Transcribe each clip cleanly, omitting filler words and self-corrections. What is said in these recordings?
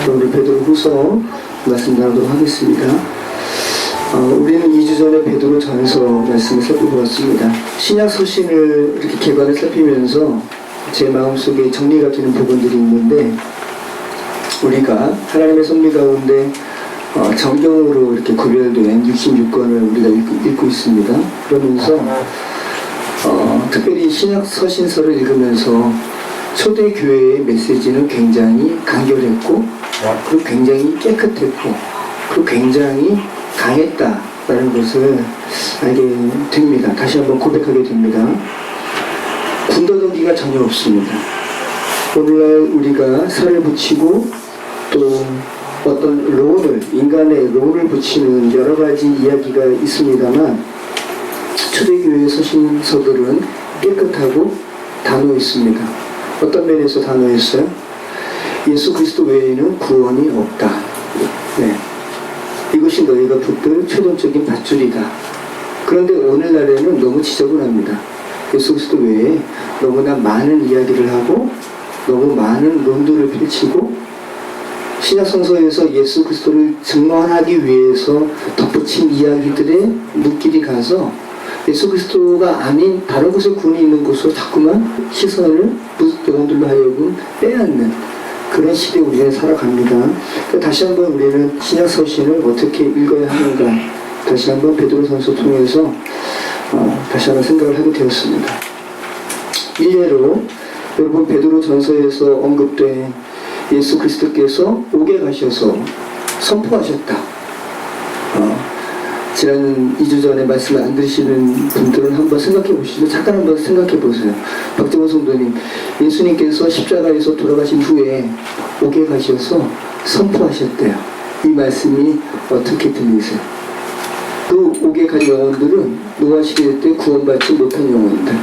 오늘 베드로후서 말씀 나누도록 하겠습니다. 우리는 2주 전에 베드로전서 말씀을 살펴보았습니다. 신약 서신을 이렇게 개관을 살피면서 제 마음속에 정리가 되는 부분들이 있는데, 우리가 하나님의 섭리 가운데 정경으로 이렇게 구별된 66권을 우리가 읽고 있습니다. 그러면서 특별히 신약 서신서를 읽으면서 초대교회의 메시지는 굉장히 간결했고, 그리고 굉장히 깨끗했고, 그리고 굉장히 강했다라는 것을 알게 됩니다. 다시 한번 고백하게 됩니다. 군더더기가 전혀 없습니다. 오늘날 우리가 살을 붙이고 또 어떤 론을, 인간의 론을 붙이는 여러 가지 이야기가 있습니다만, 초대교회의 서신서들은 깨끗하고 단호했습니다. 어떤 면에서 단호했어요? 예수 그리스도 외에는 구원이 없다. 네. 이것이 너희가 붙들 최종적인 밧줄이다. 그런데 오늘날에는 너무 지저분합니다. 예수 그리스도 외에 너무나 많은 이야기를 하고 너무 많은 론들을 펼치고, 신약성서에서 예수 그리스도를 증언하기 위해서 덧붙인 이야기들의 눈길이 가서 예수 그리스도가 아닌 다른 곳에 구원이 있는 곳으로 자꾸만 시선을 영혼들로 하여금 빼앗는 그런 시대에 우리는 살아갑니다. 다시 한번 우리는 신약 서신을 어떻게 읽어야 하는가, 다시 한번 베드로전서 통해서 다시 한번 생각을 하게 되었습니다. 일례로 여러분, 베드로전서에서 언급된 예수 그리스도께서 옥에 가셔서 선포하셨다. 지난 2주 전에 말씀을 안 들으시는 분들은 한번 생각해 보시죠. 잠깐 한번 생각해 보세요. 박정원 성도님, 예수님께서 십자가에서 돌아가신 후에 옥에 가셔서 선포하셨대요. 이 말씀이 어떻게 들리세요? 그 옥에 간 영혼들은 노아 시대 때 구원받지 못한 영혼들,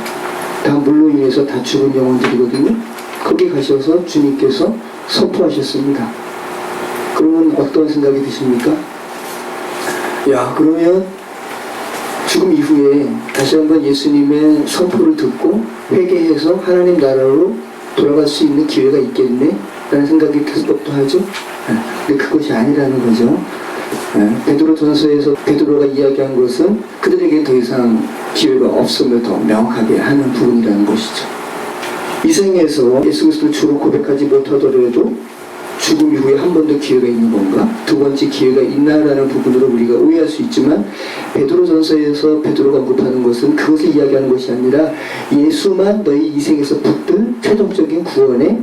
다 물로 인해서 다 죽은 영혼들이거든요. 거기 가셔서 주님께서 선포하셨습니다. 그러면 어떤 생각이 드십니까? 야, 그러면 죽음 이후에 다시 한번 예수님의 선포를 듣고 회개해서 하나님 나라로 돌아갈 수 있는 기회가 있겠네? 라는 생각이 들 법도 하죠. 근데 그것이 아니라는 거죠. 베드로전서에서 베드로가 이야기한 것은 그들에게 더 이상 기회가 없음을 더 명확하게 하는 부분이라는 것이죠. 이 생에서 예수 그리스도를 주로 고백하지 못하더라도 죽음 이후에 한 번 더 기회가 있는 건가? 두 번째 기회가 있나라는 부분으로 우리가 오해할 수 있지만, 베드로전서에서 베드로가 언급하는 것은 그것을 이야기하는 것이 아니라 예수만 너희 이 생에서 붙들 최종적인 구원의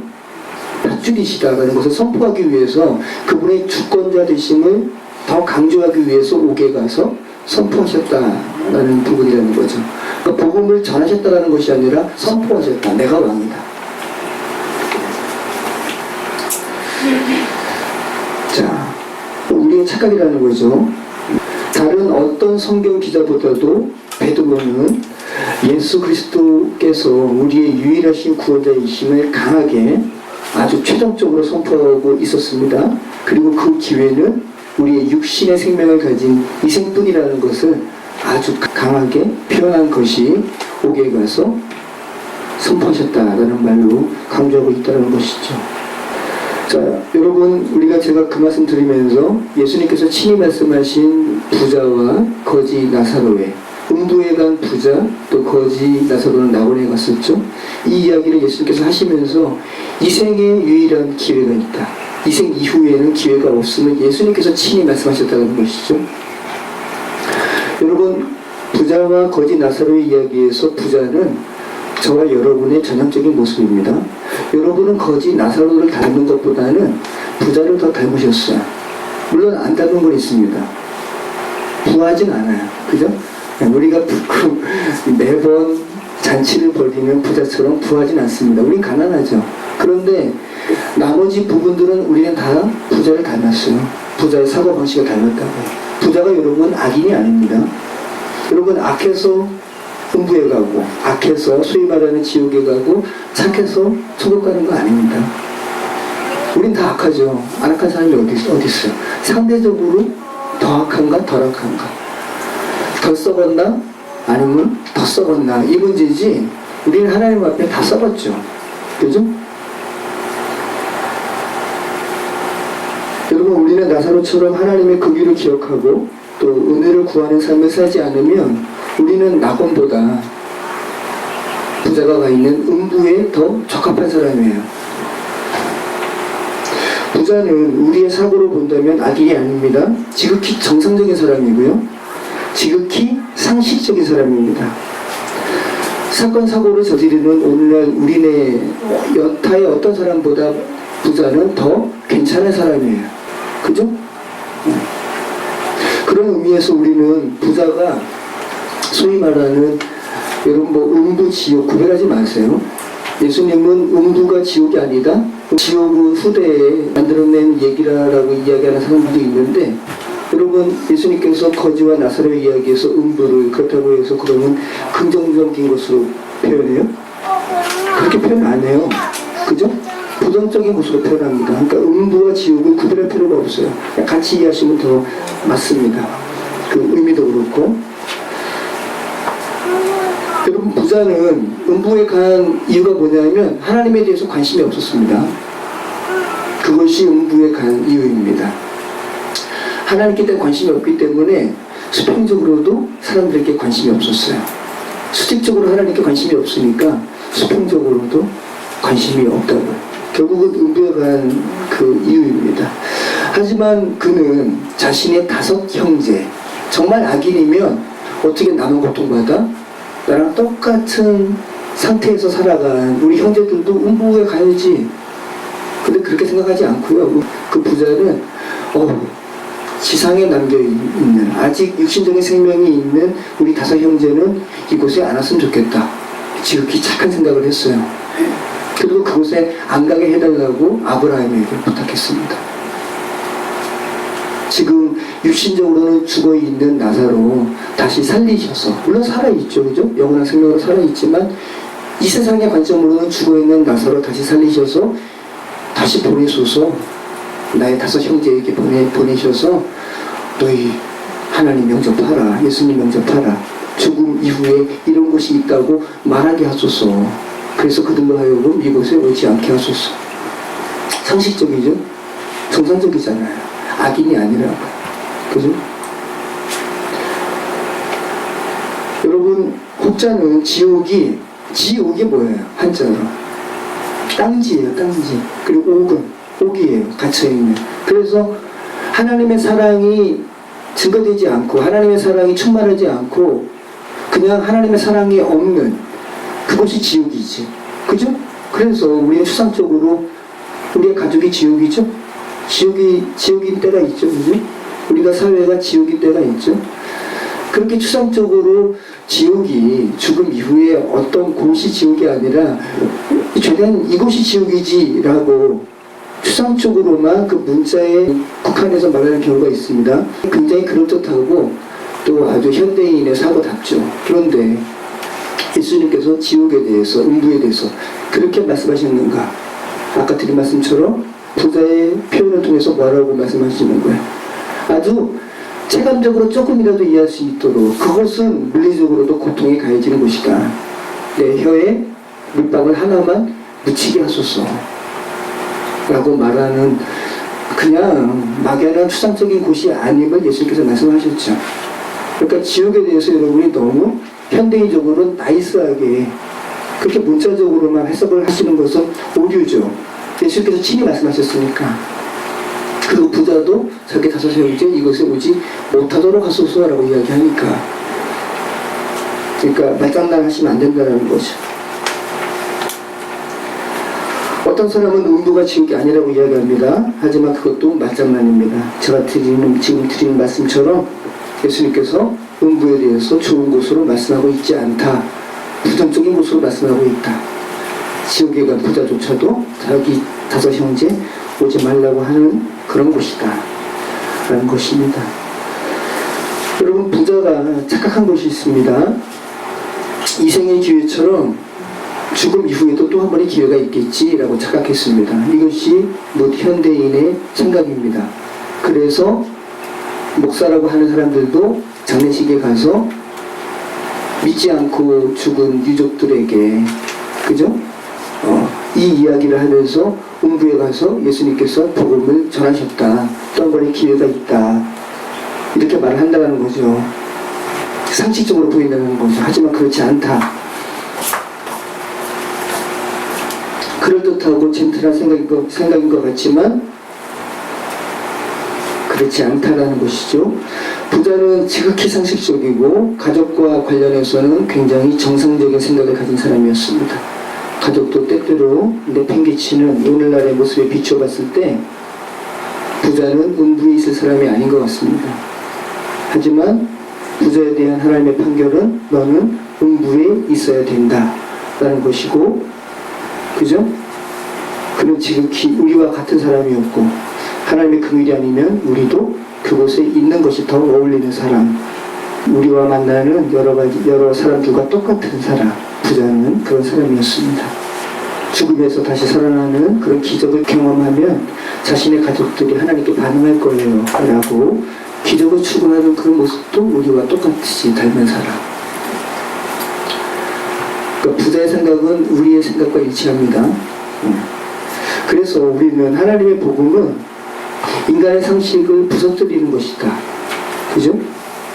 밧줄이시다라는 것을 선포하기 위해서, 그분의 주권자 되심을 더 강조하기 위해서 옥에 가서 선포하셨다라는 부분이라는 거죠. 그러니까 복음을 전하셨다라는 것이 아니라 선포하셨다. 내가 왕이다. 자, 우리의 착각이라는 거죠. 다른 어떤 성경 기자보다도 베드로는 예수 그리스도께서 우리의 유일하신 구원자이심을 강하게 아주 최종적으로 선포하고 있었습니다. 그리고 그 기회는 우리의 육신의 생명을 가진 이생뿐이라는 것을 아주 강하게 표현한 것이 옥에 가서 선포하셨다라는 말로 강조하고 있다는 것이죠. 자, 여러분, 제가 그 말씀 드리면서 예수님께서 친히 말씀하신 부자와 거지 나사로의, 음부에 간 부자 또 거지 나사로는 낙원에 갔었죠. 이 이야기를 예수님께서 하시면서 이 생에 유일한 기회가 있다, 이 생 이후에는 기회가 없음을 예수님께서 친히 말씀하셨다는 것이죠. 여러분, 부자와 거지 나사로의 이야기에서 부자는 저와 여러분의 전형적인 모습입니다. 여러분은 거지 나사로를 닮은 것보다는 부자를 더 닮으셨어요. 물론 안 닮은 건 있습니다. 부하진 않아요. 그죠? 우리가 매번 잔치를 벌이면 부자처럼 부하진 않습니다. 우린 가난하죠. 그런데 나머지 부분들은 우리는 다 부자를 닮았어요. 부자의 사고방식을 닮았다고. 부자가 여러분 악인이 아닙니다. 여러분, 악해서 음부에 가고, 악해서 소위 말하는 지옥에 가고, 착해서 천국 가는 거 아닙니다. 우린 다 악하죠. 안 악한 사람이 어디 있어요? 상대적으로 더 악한가 덜 악한가, 더 썩었나 아니면 더 썩었나, 이 문제지. 우리는 하나님 앞에 다 썩었죠. 그죠? 여러분, 우리는 나사로처럼 하나님의 긍휼을 기억하고 또 은혜를 구하는 삶을 살지 않으면 우리는 낙원보다 부자가 가 있는 음부에 더 적합한 사람이에요. 부자는 우리의 사고로 본다면 악인이 아닙니다. 지극히 정상적인 사람이고요. 지극히 상식적인 사람입니다. 사건 사고를 저지르는 오늘날 우리네 여타의 어떤 사람보다 부자는 더 괜찮은 사람이에요. 그죠? 그런 의미에서 우리는 부자가 소위 말하는, 여러분 뭐 음부 지옥 구별하지 마세요. 예수님은 음부가 지옥이 아니다, 지옥은 후대에 만들어낸 얘기라고 이야기하는 사람들도 있는데, 여러분 예수님께서 거지와 나사로 이야기에서 음부를 그렇다고 해서 그러면 긍정적인 것으로 표현해요? 그렇게 표현 안 해요. 그죠? 부정적인 것으로 표현합니다. 그러니까 음부와 지옥은 구별할 필요가 없어요. 같이 이해하시면 더 맞습니다. 그 의미도 그렇고. 여러분, 부자는 음부에 간 이유가 뭐냐면 하나님에 대해서 관심이 없었습니다. 그것이 음부에 간 이유입니다. 하나님께 대한 관심이 없기 때문에 수평적으로도 사람들에게 관심이 없었어요. 수직적으로 하나님께 관심이 없으니까 수평적으로도 관심이 없다고요. 결국은 음부에 간 그 이유입니다. 하지만 그는 자신의 5 형제, 정말 악인이면 어떻게 남은 고통받아? 나랑 똑같은 상태에서 살아간 우리 형제들도 음부에 가야지. 근데 그렇게 생각하지 않고요. 그 부자는 지상에 남겨있는 아직 육신적인 생명이 있는 우리 5 형제는 이곳에 안 왔으면 좋겠다. 지극히 착한 생각을 했어요. 그리고 그곳에 안 가게 해달라고 아브라함에게 부탁했습니다. 지금 육신적으로는 죽어있는 나사로 다시 살리셔서, 물론 살아있죠, 그죠? 영원한 생명으로 살아있지만 이 세상의 관점으로는 죽어있는 나사로 다시 살리셔서 다시 보내소서. 나의 5 형제에게 보내셔서 너희 하나님 영접하라, 예수님 영접하라, 죽음 이후에 이런 곳이 있다고 말하게 하소서. 그래서 그들로 하여금 이곳에 오지 않게 하소서. 상식적이죠? 정상적이잖아요. 악인이 아니라고. 그죠? 여러분, 혹자는 지옥이 뭐예요? 한자로 땅지예요. 땅지. 그리고 옥이에요. 갇혀있는. 그래서 하나님의 사랑이 증거되지 않고 하나님의 사랑이 충만하지 않고 그냥 하나님의 사랑이 없는 그것이 지옥이지. 그죠? 그래서 우리는 추상적으로 우리의 가족이 지옥이죠? 지옥인 때가 있죠. 그죠? 우리가 사회가 지옥인 때가 있죠. 그렇게 추상적으로 지옥이 죽음 이후에 어떤 곳이 지옥이 아니라 죄는 이곳이 지옥이지라고 추상적으로만 그 문자에 국한해서 말하는 경우가 있습니다. 굉장히 그럴듯하고 또 아주 현대인의 사고답죠. 그런데 예수님께서 지옥에 대해서, 음부에 대해서 그렇게 말씀하셨는가? 아까 드린 말씀처럼 부자의 표현을 통해서 뭐라고 말씀하시는 거예요? 아주 체감적으로 조금이라도 이해할 수 있도록 그것은 물리적으로도 고통이 가해지는 것이다. 내 혀에 물방울 하나만 묻히게 하소서 라고 말하는, 그냥 막연한 추상적인 곳이 아님을 예수님께서 말씀하셨죠. 그러니까 지옥에 대해서 여러분이 너무 현대인적으로 나이스하게 그렇게 문자적으로만 해석을 하시는 것은 오류죠. 예수님께서 친히 말씀하셨으니까. 그리고 부자도 자기 5 형제 이곳에 오지 못하도록 하소서라고 이야기하니까. 그러니까 말장난 하시면 안 된다는 거죠. 어떤 사람은 음부가 지옥이 아니라고 이야기합니다. 하지만 그것도 말장난입니다. 제가 지금 드리는 말씀처럼 예수님께서 음부에 대해서 좋은 곳으로 말씀하고 있지 않다. 부정적인 곳으로 말씀하고 있다. 지옥에 간 부자조차도 자기 5 형제 오지 말라고 하는 그런 곳이다 라는 것입니다. 여러분, 부자가 착각한 것이 있습니다. 이생의 기회처럼 죽음 이후에도 또 한 번의 기회가 있겠지라고 착각했습니다. 이것이 현대인의 생각입니다. 그래서 목사라고 하는 사람들도 장례식에 가서 믿지 않고 죽은 유족들에게, 그죠? 이 이야기를 하면서 음부에 가서 예수님께서 복음을 전하셨다. 또 한 번의 기회가 있다. 이렇게 말을 한다는 거죠. 상식적으로 보인다는 거죠. 하지만 그렇지 않다. 그럴듯하고 젠틀한 생각인 것 같지만 그렇지 않다라는 것이죠. 부자는 지극히 상식적이고 가족과 관련해서는 굉장히 정상적인 생각을 가진 사람이었습니다. 가족도 때때로 내팽개치는 오늘날의 모습에 비추어 봤을 때 부자는 음부에 있을 사람이 아닌 것 같습니다. 하지만 부자에 대한 하나님의 판결은 너는 음부에 있어야 된다 라는 것이고, 그죠? 그는 지극히 우리와 같은 사람이었고 하나님의 긍휼이 아니면 우리도 그곳에 있는 것이 더 어울리는 사람, 우리와 만나는 여러 사람들과 똑같은 사람, 부자는 그런 사람이었습니다. 죽음에서 다시 살아나는 그런 기적을 경험하면 자신의 가족들이 하나님께 반응할 거예요 라고 기적을 추구하는 그런 모습도 우리와 똑같이 닮은 사람. 그러니까 부자의 생각은 우리의 생각과 일치합니다. 그래서 우리는 하나님의 복음은 인간의 상식을 부서뜨리는 것이다. 그죠?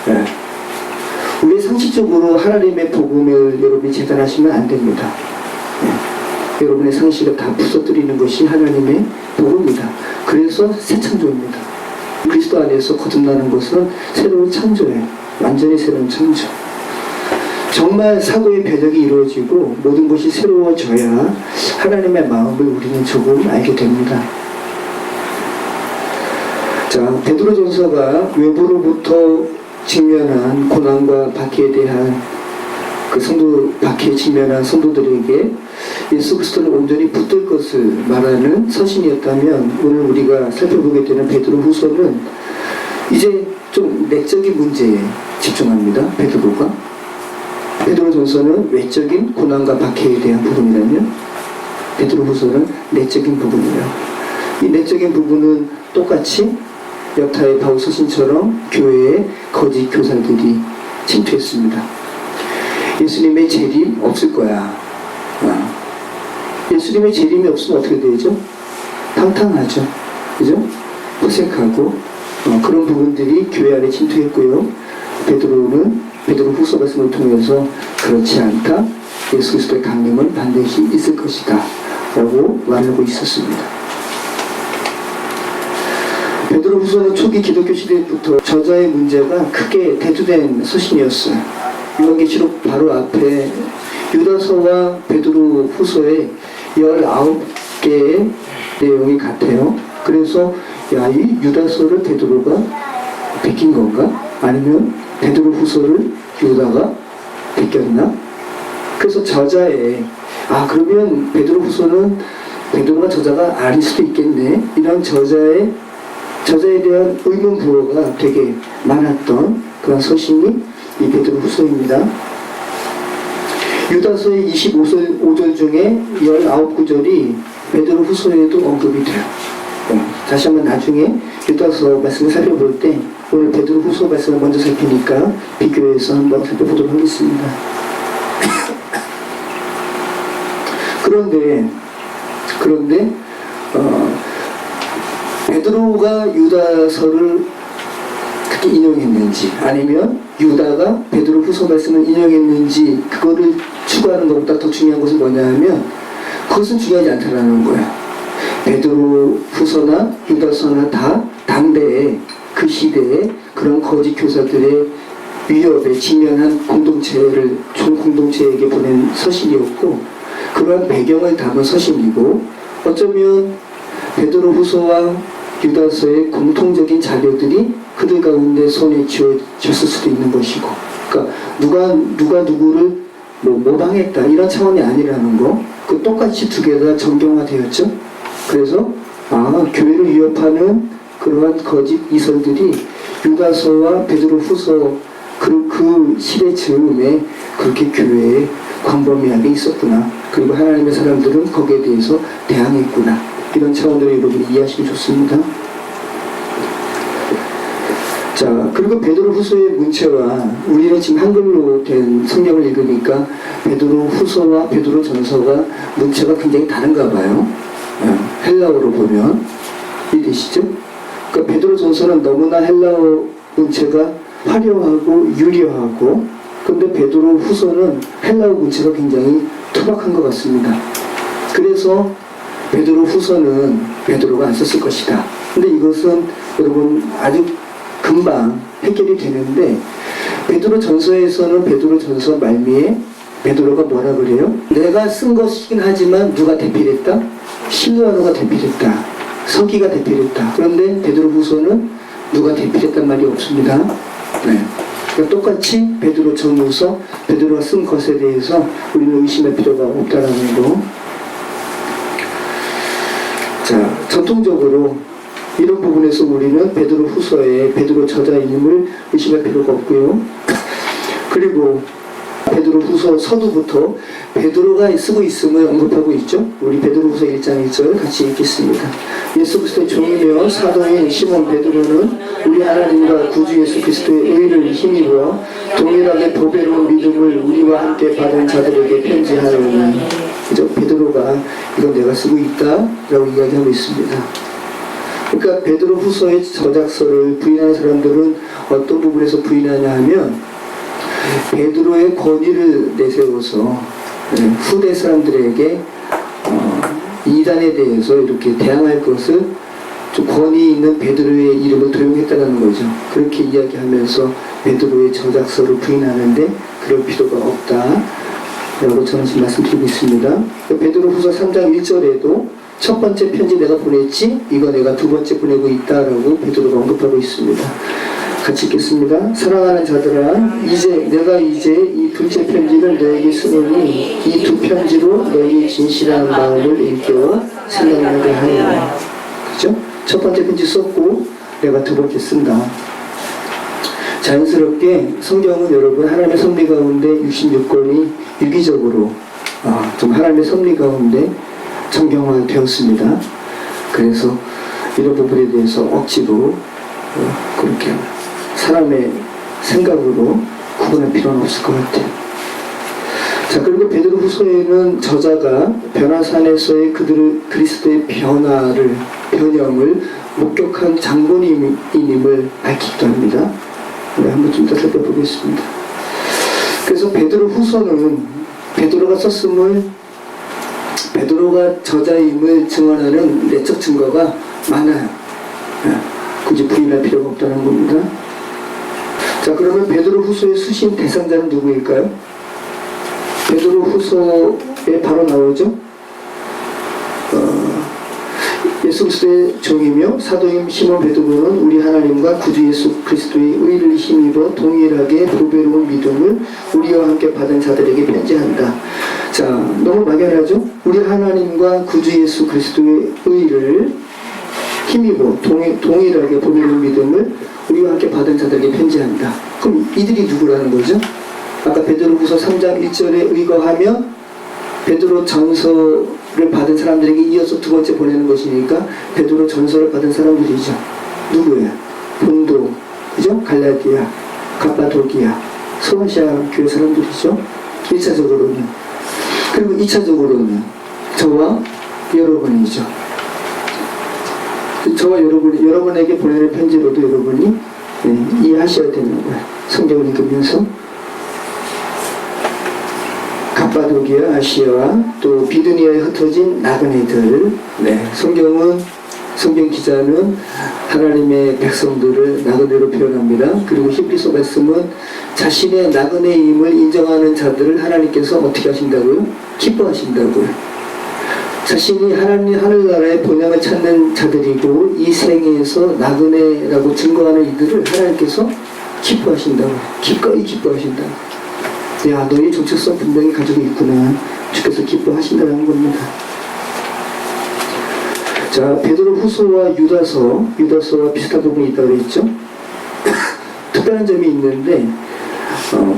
네. 우리 상식적으로 하나님의 복음을 여러분이 재단하시면 안 됩니다. 네. 여러분의 상식을 다 부서뜨리는 것이 하나님의 복음입니다. 그래서 새 창조입니다. 그리스도 안에서 거듭나는 것은 새로운 창조예요. 완전히 새로운 창조. 정말 사고의 변혁이 이루어지고 모든 것이 새로워져야 하나님의 마음을 우리는 조금 알게 됩니다. 자, 베드로전서가 외부로부터 직면한 고난과 박해에 대한 박해에 직면한 성도들에게 예수 그리스도를 온전히 붙들 것을 말하는 서신이었다면, 오늘 우리가 살펴보게 되는 베드로후서는 이제 좀 내적인 문제에 집중합니다. 베드로전서는 외적인 고난과 박해에 대한 부분이라면 베드로후서는 내적인 부분이에요. 이 내적인 부분은 똑같이 여타의 바울 서신처럼 교회에 거짓 교사들이 침투했습니다. 예수님의 재림 없을 거야. 예수님의 재림이 없으면 어떻게 되죠? 탕탕하죠. 그죠? 호색하고 그런 부분들이 교회 안에 침투했고요. 베드로 후서 말씀을 통해서 그렇지 않다. 예수 그리스도의 강림은 반드시 있을 것이다 라고 말하고 있었습니다. 베드로 후서는 초기 기독교 시대부터 저자의 문제가 크게 대두된 서신이었어요. 요한계시록 바로 앞에 유다서와 베드로 후서에 19개의 내용이 같아요. 그래서 이 유다서를 베드로가 베낀 건가? 아니면 베드로 후서를 유다가 베꼈나? 그래서 저자의 그러면 베드로 후서는 베드로가 저자가 아닐 수도 있겠네, 이런 저자에 대한 의문 부호가 되게 많았던 그런 서신이 이 베드로 후서입니다. 유다서의 25절 중에 19구절이 베드로 후서에도 언급이 돼요. 다시 한번 나중에 유다서 말씀을 살펴볼 때 오늘 베드로 후서 말씀을 먼저 살피니까 비교해서 한번 살펴보도록 하겠습니다. 그런데 베드로가 유다서를 그렇게 인용했는지, 아니면 유다가 베드로 후서 말씀을 인용했는지, 그거를 추구하는 것보다 더 중요한 것은 뭐냐 하면 그것은 중요하지 않다라는 거야. 베드로 후서나 유다서나 다 당대에, 그 시대에 그런 거짓 교사들의 위협에 직면한 총 공동체에게 보낸 서신이었고, 그러한 배경을 담은 서신이고, 어쩌면 베드로 후서와 유다서의 공통적인 자료들이 그들 가운데 손에 쥐어졌을 수도 있는 것이고, 그러니까 누가 누구를 모방했다 이런 차원이 아니라는 거, 그 똑같이 두 개 다 정경화되었죠. 그래서 교회를 위협하는 그러한 거짓 이설들이 유다서와 베드로 후서 그 시대 즈음에 그렇게 교회에 광범위하게 있었구나, 그리고 하나님의 사람들은 거기에 대해서 대항했구나, 이런 차원으로 여러분이 이해하시면 좋습니다. 자, 그리고 베드로 후서의 문체와, 우리는 지금 한글로 된 성경을 읽으니까 베드로 후서와 베드로 전서가 문체가 굉장히 다른가 봐요. 헬라어로 보면 이해되시죠? 그러니까 베드로전서는 너무나 헬라어 문체가 화려하고 유려하고, 근데 베드로 후서는 헬라어 문체가 굉장히 투박한 것 같습니다. 그래서 베드로 후서는 베드로가 안 썼을 것이다. 근데 이것은 여러분 아주 금방 해결이 되는데, 베드로 전서에서는 베드로 전서 말미에 베드로가 뭐라 그래요? 내가 쓴 것이긴 하지만 누가 대필했다? 실로아노가 대필했다. 서기가 대필했다. 그런데 베드로 후서는 누가 대필했단 말이 없습니다. 네. 그러니까 똑같이 베드로 전후서, 베드로가 쓴 것에 대해서 우리는 의심할 필요가 없다라는 거. 자, 전통적으로 이런 부분에서 우리는 베드로 후서에 베드로 저자임을 의심할 필요가 없고요. 그리고 베드로 후서 서두부터 베드로가 쓰고 있음을 언급하고 있죠. 우리 베드로 후서 1장 1절 같이 읽겠습니다. 예수 그리스도의 종이며 사도인 시몬 베드로는 우리 하나님과 구주 예수 그리스도의 의를 힘입어 동일하게 보배로운 믿음을 우리와 함께 받은 자들에게 편지하노니. 그죠? 베드로가 이건 내가 쓰고 있다라고 이야기하고 있습니다. 그러니까 베드로 후서의 저작서를 부인하는 사람들은 어떤 부분에서 부인하냐 하면, 베드로의 권위를 내세워서 후대 사람들에게 이단에 대해서 이렇게 대항할 것을 좀 권위 있는 베드로의 이름을 도용했다는 거죠. 그렇게 이야기하면서 베드로의 저작서를 부인하는데 그럴 필요가 없다 라고 저는 지금 말씀드리고 있습니다. 베드로 후서 3장 1절에도 첫 번째 편지 내가 보냈지, 이거 내가 두 번째 보내고 있다라고 베드로가 언급하고 있습니다. 같이 읽겠습니다. 사랑하는 자들아, 내가 이제 이 둘째 편지를 너에게 쓰노니 이 두 편지로 너희 진실한 마음을 일깨워 생각나게 하여. 그죠? 첫 번째 편지 썼고 내가 두 번째 쓴다. 자연스럽게 성경은 여러분 하나님의 섭리 가운데 66권이 유기적으로 좀 하나님의 섭리 가운데 정경화되었습니다. 그래서 이런 부분에 대해서 억지로 그렇게 사람의 생각으로 구분할 필요는 없을 것 같아요. 자, 그리고 베드로 후서에는 저자가 변화산에서의 그리스도의 변형을 목격한 장본인임을 밝히기도 합니다. 네, 한번 좀 더 살펴보겠습니다. 그래서 베드로 후서는 베드로가 썼음을, 베드로가 저자임을 증언하는 내적 증거가 많아요. 굳이 부인할 필요가 없다는 겁니다. 자, 그러면 베드로 후서의 수신 대상자는 누구일까요? 베드로 후서에 바로 나오죠. 예수 그리스도의 종이며 사도인 시몬 베드로는 우리 하나님과 구주 예수 그리스도의 의를 힘입어 동일하게 보배로운 믿음을 우리와 함께 받은 자들에게 편지한다. 자, 너무 막연하죠? 우리 하나님과 구주 예수 그리스도의 의를 힘입어 동일하게 보배로운 믿음을 우리와 함께 받은 자들에게 편지한다. 그럼 이들이 누구라는 거죠? 아까 베드로후서 3장 1절에 의거하면 베드로 전서를 받은 사람들에게 이어서 두 번째 보내는 것이니까 베드로 전서를 받은 사람들이죠. 누구예요? 본도, 그죠? 갈라디아, 갑바도기아, 소아시아 교회 사람들이죠. 1차적으로는. 그리고 2차적으로는 저와 여러분이죠. 저와 여러분에게 보내는 편지로도 여러분이 이해하셔야 되는 거예요. 성경을 읽으면서 갑바도기아, 아시아와 또 비두니아에 흩어진 나그네들. 성경 기자는 하나님의 백성들을 나그네로 표현합니다. 그리고 히브리서 말씀은 자신의 나그네임을 인정하는 자들을 하나님께서 어떻게 하신다고요? 기뻐하신다고요. 자신이 하늘나라의 본향을 찾는 자들이고 이 생에서 나그네라고 증거하는 이들을 하나님께서 기뻐하신다고, 기꺼이 기뻐하신다고. 야, 너희 정체성 분명히 가지고 있구나. 주께서 기뻐하신다는 겁니다. 자, 베드로 후서와 유다서와 비슷한 부분이 있다고 했죠. 특별한 점이 있는데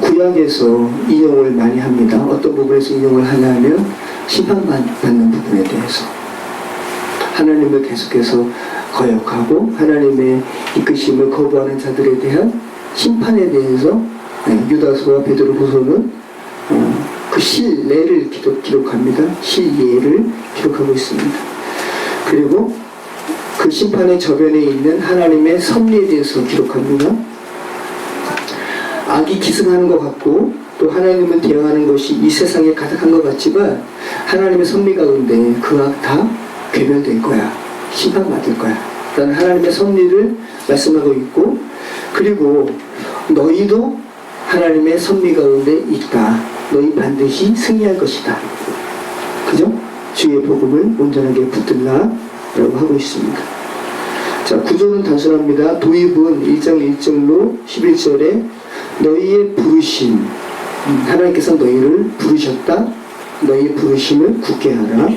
구약에서 인용을 많이 합니다. 어떤 부분에서 인용을 하냐면 심판받는 부분에 대해서 하나님을 계속해서 거역하고 하나님의 이끄심을 거부하는 자들에 대한 심판에 대해서 유다서와 베드로후서는 그 실례를 기록합니다. 실예를 기록하고 있습니다. 그리고 그 심판의 저변에 있는 하나님의 섭리에 대해서 기록합니다. 악이 기승하는 것 같고 또 하나님은 대응하는 것이 이 세상에 가득한 것 같지만 하나님의 섭리 가운데 그 악 다 괴멸될 거야. 심판받을 거야. 라는 하나님의 섭리를 말씀하고 있고, 그리고 너희도 하나님의 섭리 가운데 있다. 너희 반드시 승리할 것이다. 그죠? 주의 복음을 온전하게 붙들라 라고 하고 있습니다. 자, 구조는 단순합니다. 도입은 1장 1절로 11절에 너희의 부르심, 하나님께서 너희를 부르셨다. 너희 부르심을 굳게 하라.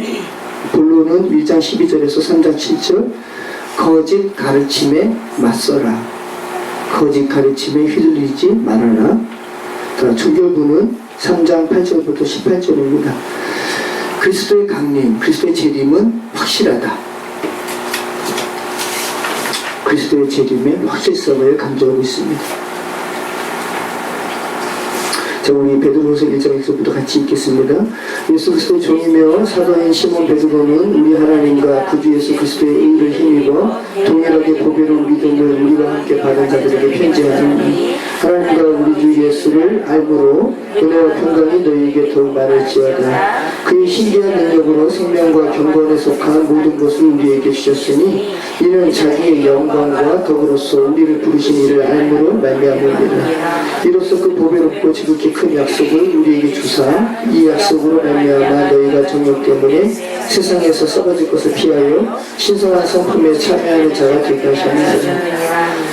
본론은 1장 12절에서 3장 7절 거짓 가르침에 맞서라. 거짓 가르침에 휘둘리지 말아라. 자, 조결부는 3장 8절부터 18절입니다. 그리스도의 강림, 그리스도의 재림은 확실하다. 그리스도의 재림의 확실성을 강조하고 있습니다. 자, 우리 베드로후서 1장에서부터 같이 읽겠습니다. 예수 그리스도의 종이며 사도인 시몬 베드로는 우리 하나님과 구주 예수 그리스도의 의를 힘입어 동일하게 보배로운 믿음을 우리와 함께 받은 자들에게 편지하노니 하나님과 우리 주 예수를 알므로 은혜와 평강이 너희에게 더욱 많을지어다. 그의 신비한 능력으로 생명과 경건에 속한 모든 것을 우리에게 주셨으니 이는 자기의 영광과 덕으로서 우리를 부르신 이를 알므로 말미암으리라. 이로써 그 보배롭고 지극히 큰 약속을 우리에게 주사 이 약속으로 말미암아 너희가 정욕 때문에 세상에서 썩어질 것을 피하여 신성한 성품에 참여하는 자가 되게 하셨느니라.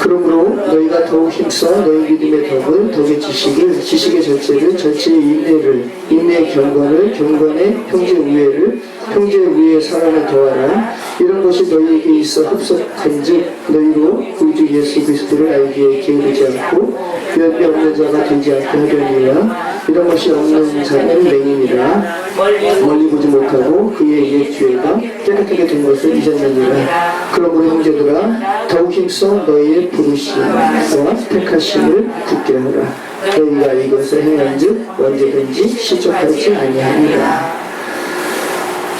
그러므로 너희가 더욱 힘써 너희 믿음의 덕을, 덕의 지식을, 지식의 절제를, 절제의 인내를, 인내의 경건을, 경건의 형제 우애를, 형제 우애의 사랑을 더하라. 이런 것이 너희에게 있어 흡속한즉 너희로 우리 주 예수 그리스도를 알기에 게으르지 않고 연배 없는 자가 되지 않게 하려니와 이런 것이 없는 자는 맹인이라 멀리 보지 못하고 그의 옛 죄가 깨끗하게 된 것을 잊었느니라. 그러므로 형제들아 더욱 힘써 너희의 부르심과 택하심을 굳게 하라. 너희가 이것을 행한즉 언제든지 실족하지 아니하리라.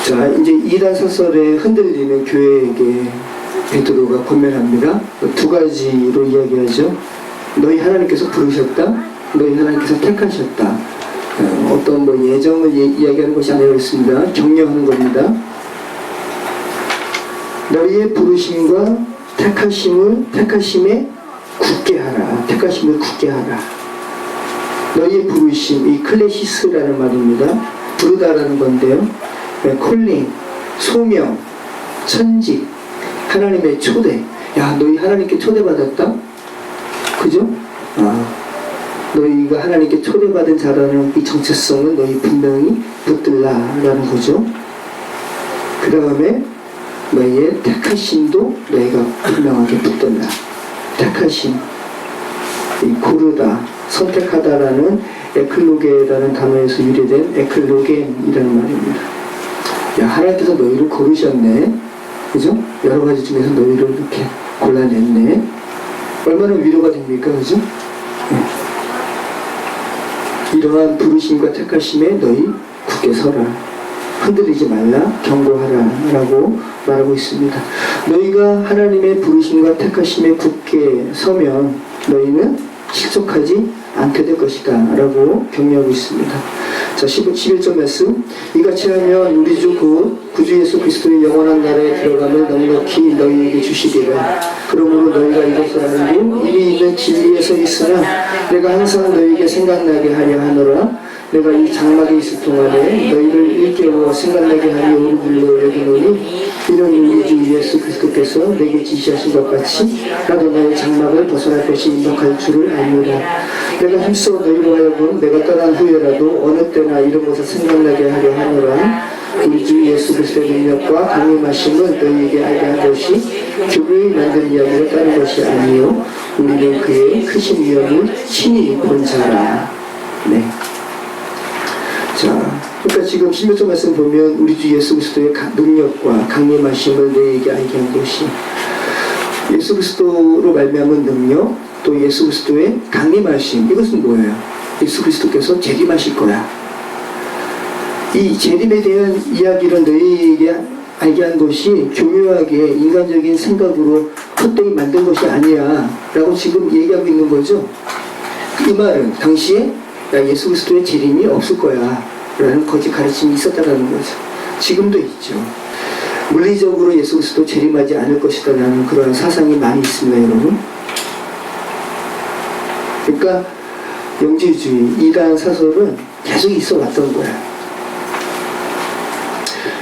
자, 이제 이단 사설에 흔들리는 교회에게 베드로가 권면합니다. 두 가지로 이야기하죠. 너희 하나님께서 부르셨다. 너희 하나님께서 택하셨다. 어떤 뭐 예정을 이야기하는 것이 아니라 있습니다. 격려하는 겁니다. 너희의 부르심과 택하심에 굳게 하라. 택하심을 굳게 하라. 너희의 부르심, 이 클레시스라는 말입니다. 부르다라는 건데요. 콜링, 소명, 천직, 하나님의 초대. 야, 너희 하나님께 초대받았다? 그죠? 너희가 하나님께 초대받은 자라는 이 정체성은 너희 분명히 붙들라라는 거죠. 그 다음에 너희의 택하심도 너희가 분명하게 붙들라. 택하심, 이 고르다, 선택하다라는 에클로게라는 단어에서 유래된 에클로겐이라는 말입니다. 야, 하나님께서 너희를 고르셨네. 그죠? 여러 가지 중에서 너희를 이렇게 골라냈네. 얼마나 위로가 됩니까? 그죠? 네. 이러한 부르심과 택하심에 너희 굳게 서라. 흔들리지 말라. 경고하라. 라고 말하고 있습니다. 너희가 하나님의 부르심과 택하심에 굳게 서면 너희는 실족하지 않게 될 것이다. 라고 격려하고 있습니다. 자, 11절 말씀. 이같이 하면 우리 주 구주 예수 그리스도의 영원한 나라에 들어감을 넉넉히 너희에게 주시리라. 그러므로 너희가 이것을 알고 이리 있는 진리에 서 있으나 내가 항상 너희에게 생각나게 하려 하노라. 내가 이 장막에 있을 동안에 너희를 일깨워 생각나게 하려 오르길로 여기노니 이는 우리 주 예수 그리스도께서 내게 지시하신 것 같이 나도 너의 장막을 벗어날 것이 임박할 줄을 알노라. 내가 힘써 너희로 하여금 내가 떠난 후에라도 어느 때나 이런 것을 생각나게 하려 하노라. 우리 주 예수 그리스도의 능력과 강림하심을 너희에게 알게 한 것이 교회의 만든 이야기를 따른 것이 아니요 우리는 그의 크신 위엄을 친히 본 자라. 네. 자, 그러니까 지금 16절 말씀 보면 우리 주 예수 그리스도의 능력과 강림하심을 너희에게 알게 한 것이 예수 그리스도로 말미암은 능력, 또 예수 그리스도의 강림하심. 이것은 뭐예요? 예수 그리스도께서 재림하실 거야. 이 재림에 대한 이야기를 너희에게 알게 한 것이 교묘하게 인간적인 생각으로 헛되이 만든 것이 아니야 라고 지금 얘기하고 있는 거죠. 이 말은 당시에 예수 그리스도의 재림이 없을 거야 라는 거짓 가르침이 있었다는 거죠. 지금도 있죠. 물리적으로 예수 그리스도 재림하지 않을 것이다 라는 그런 사상이 많이 있습니다, 여러분. 그러니까 영지주의, 이단 사설은 계속 있어 왔던 거야.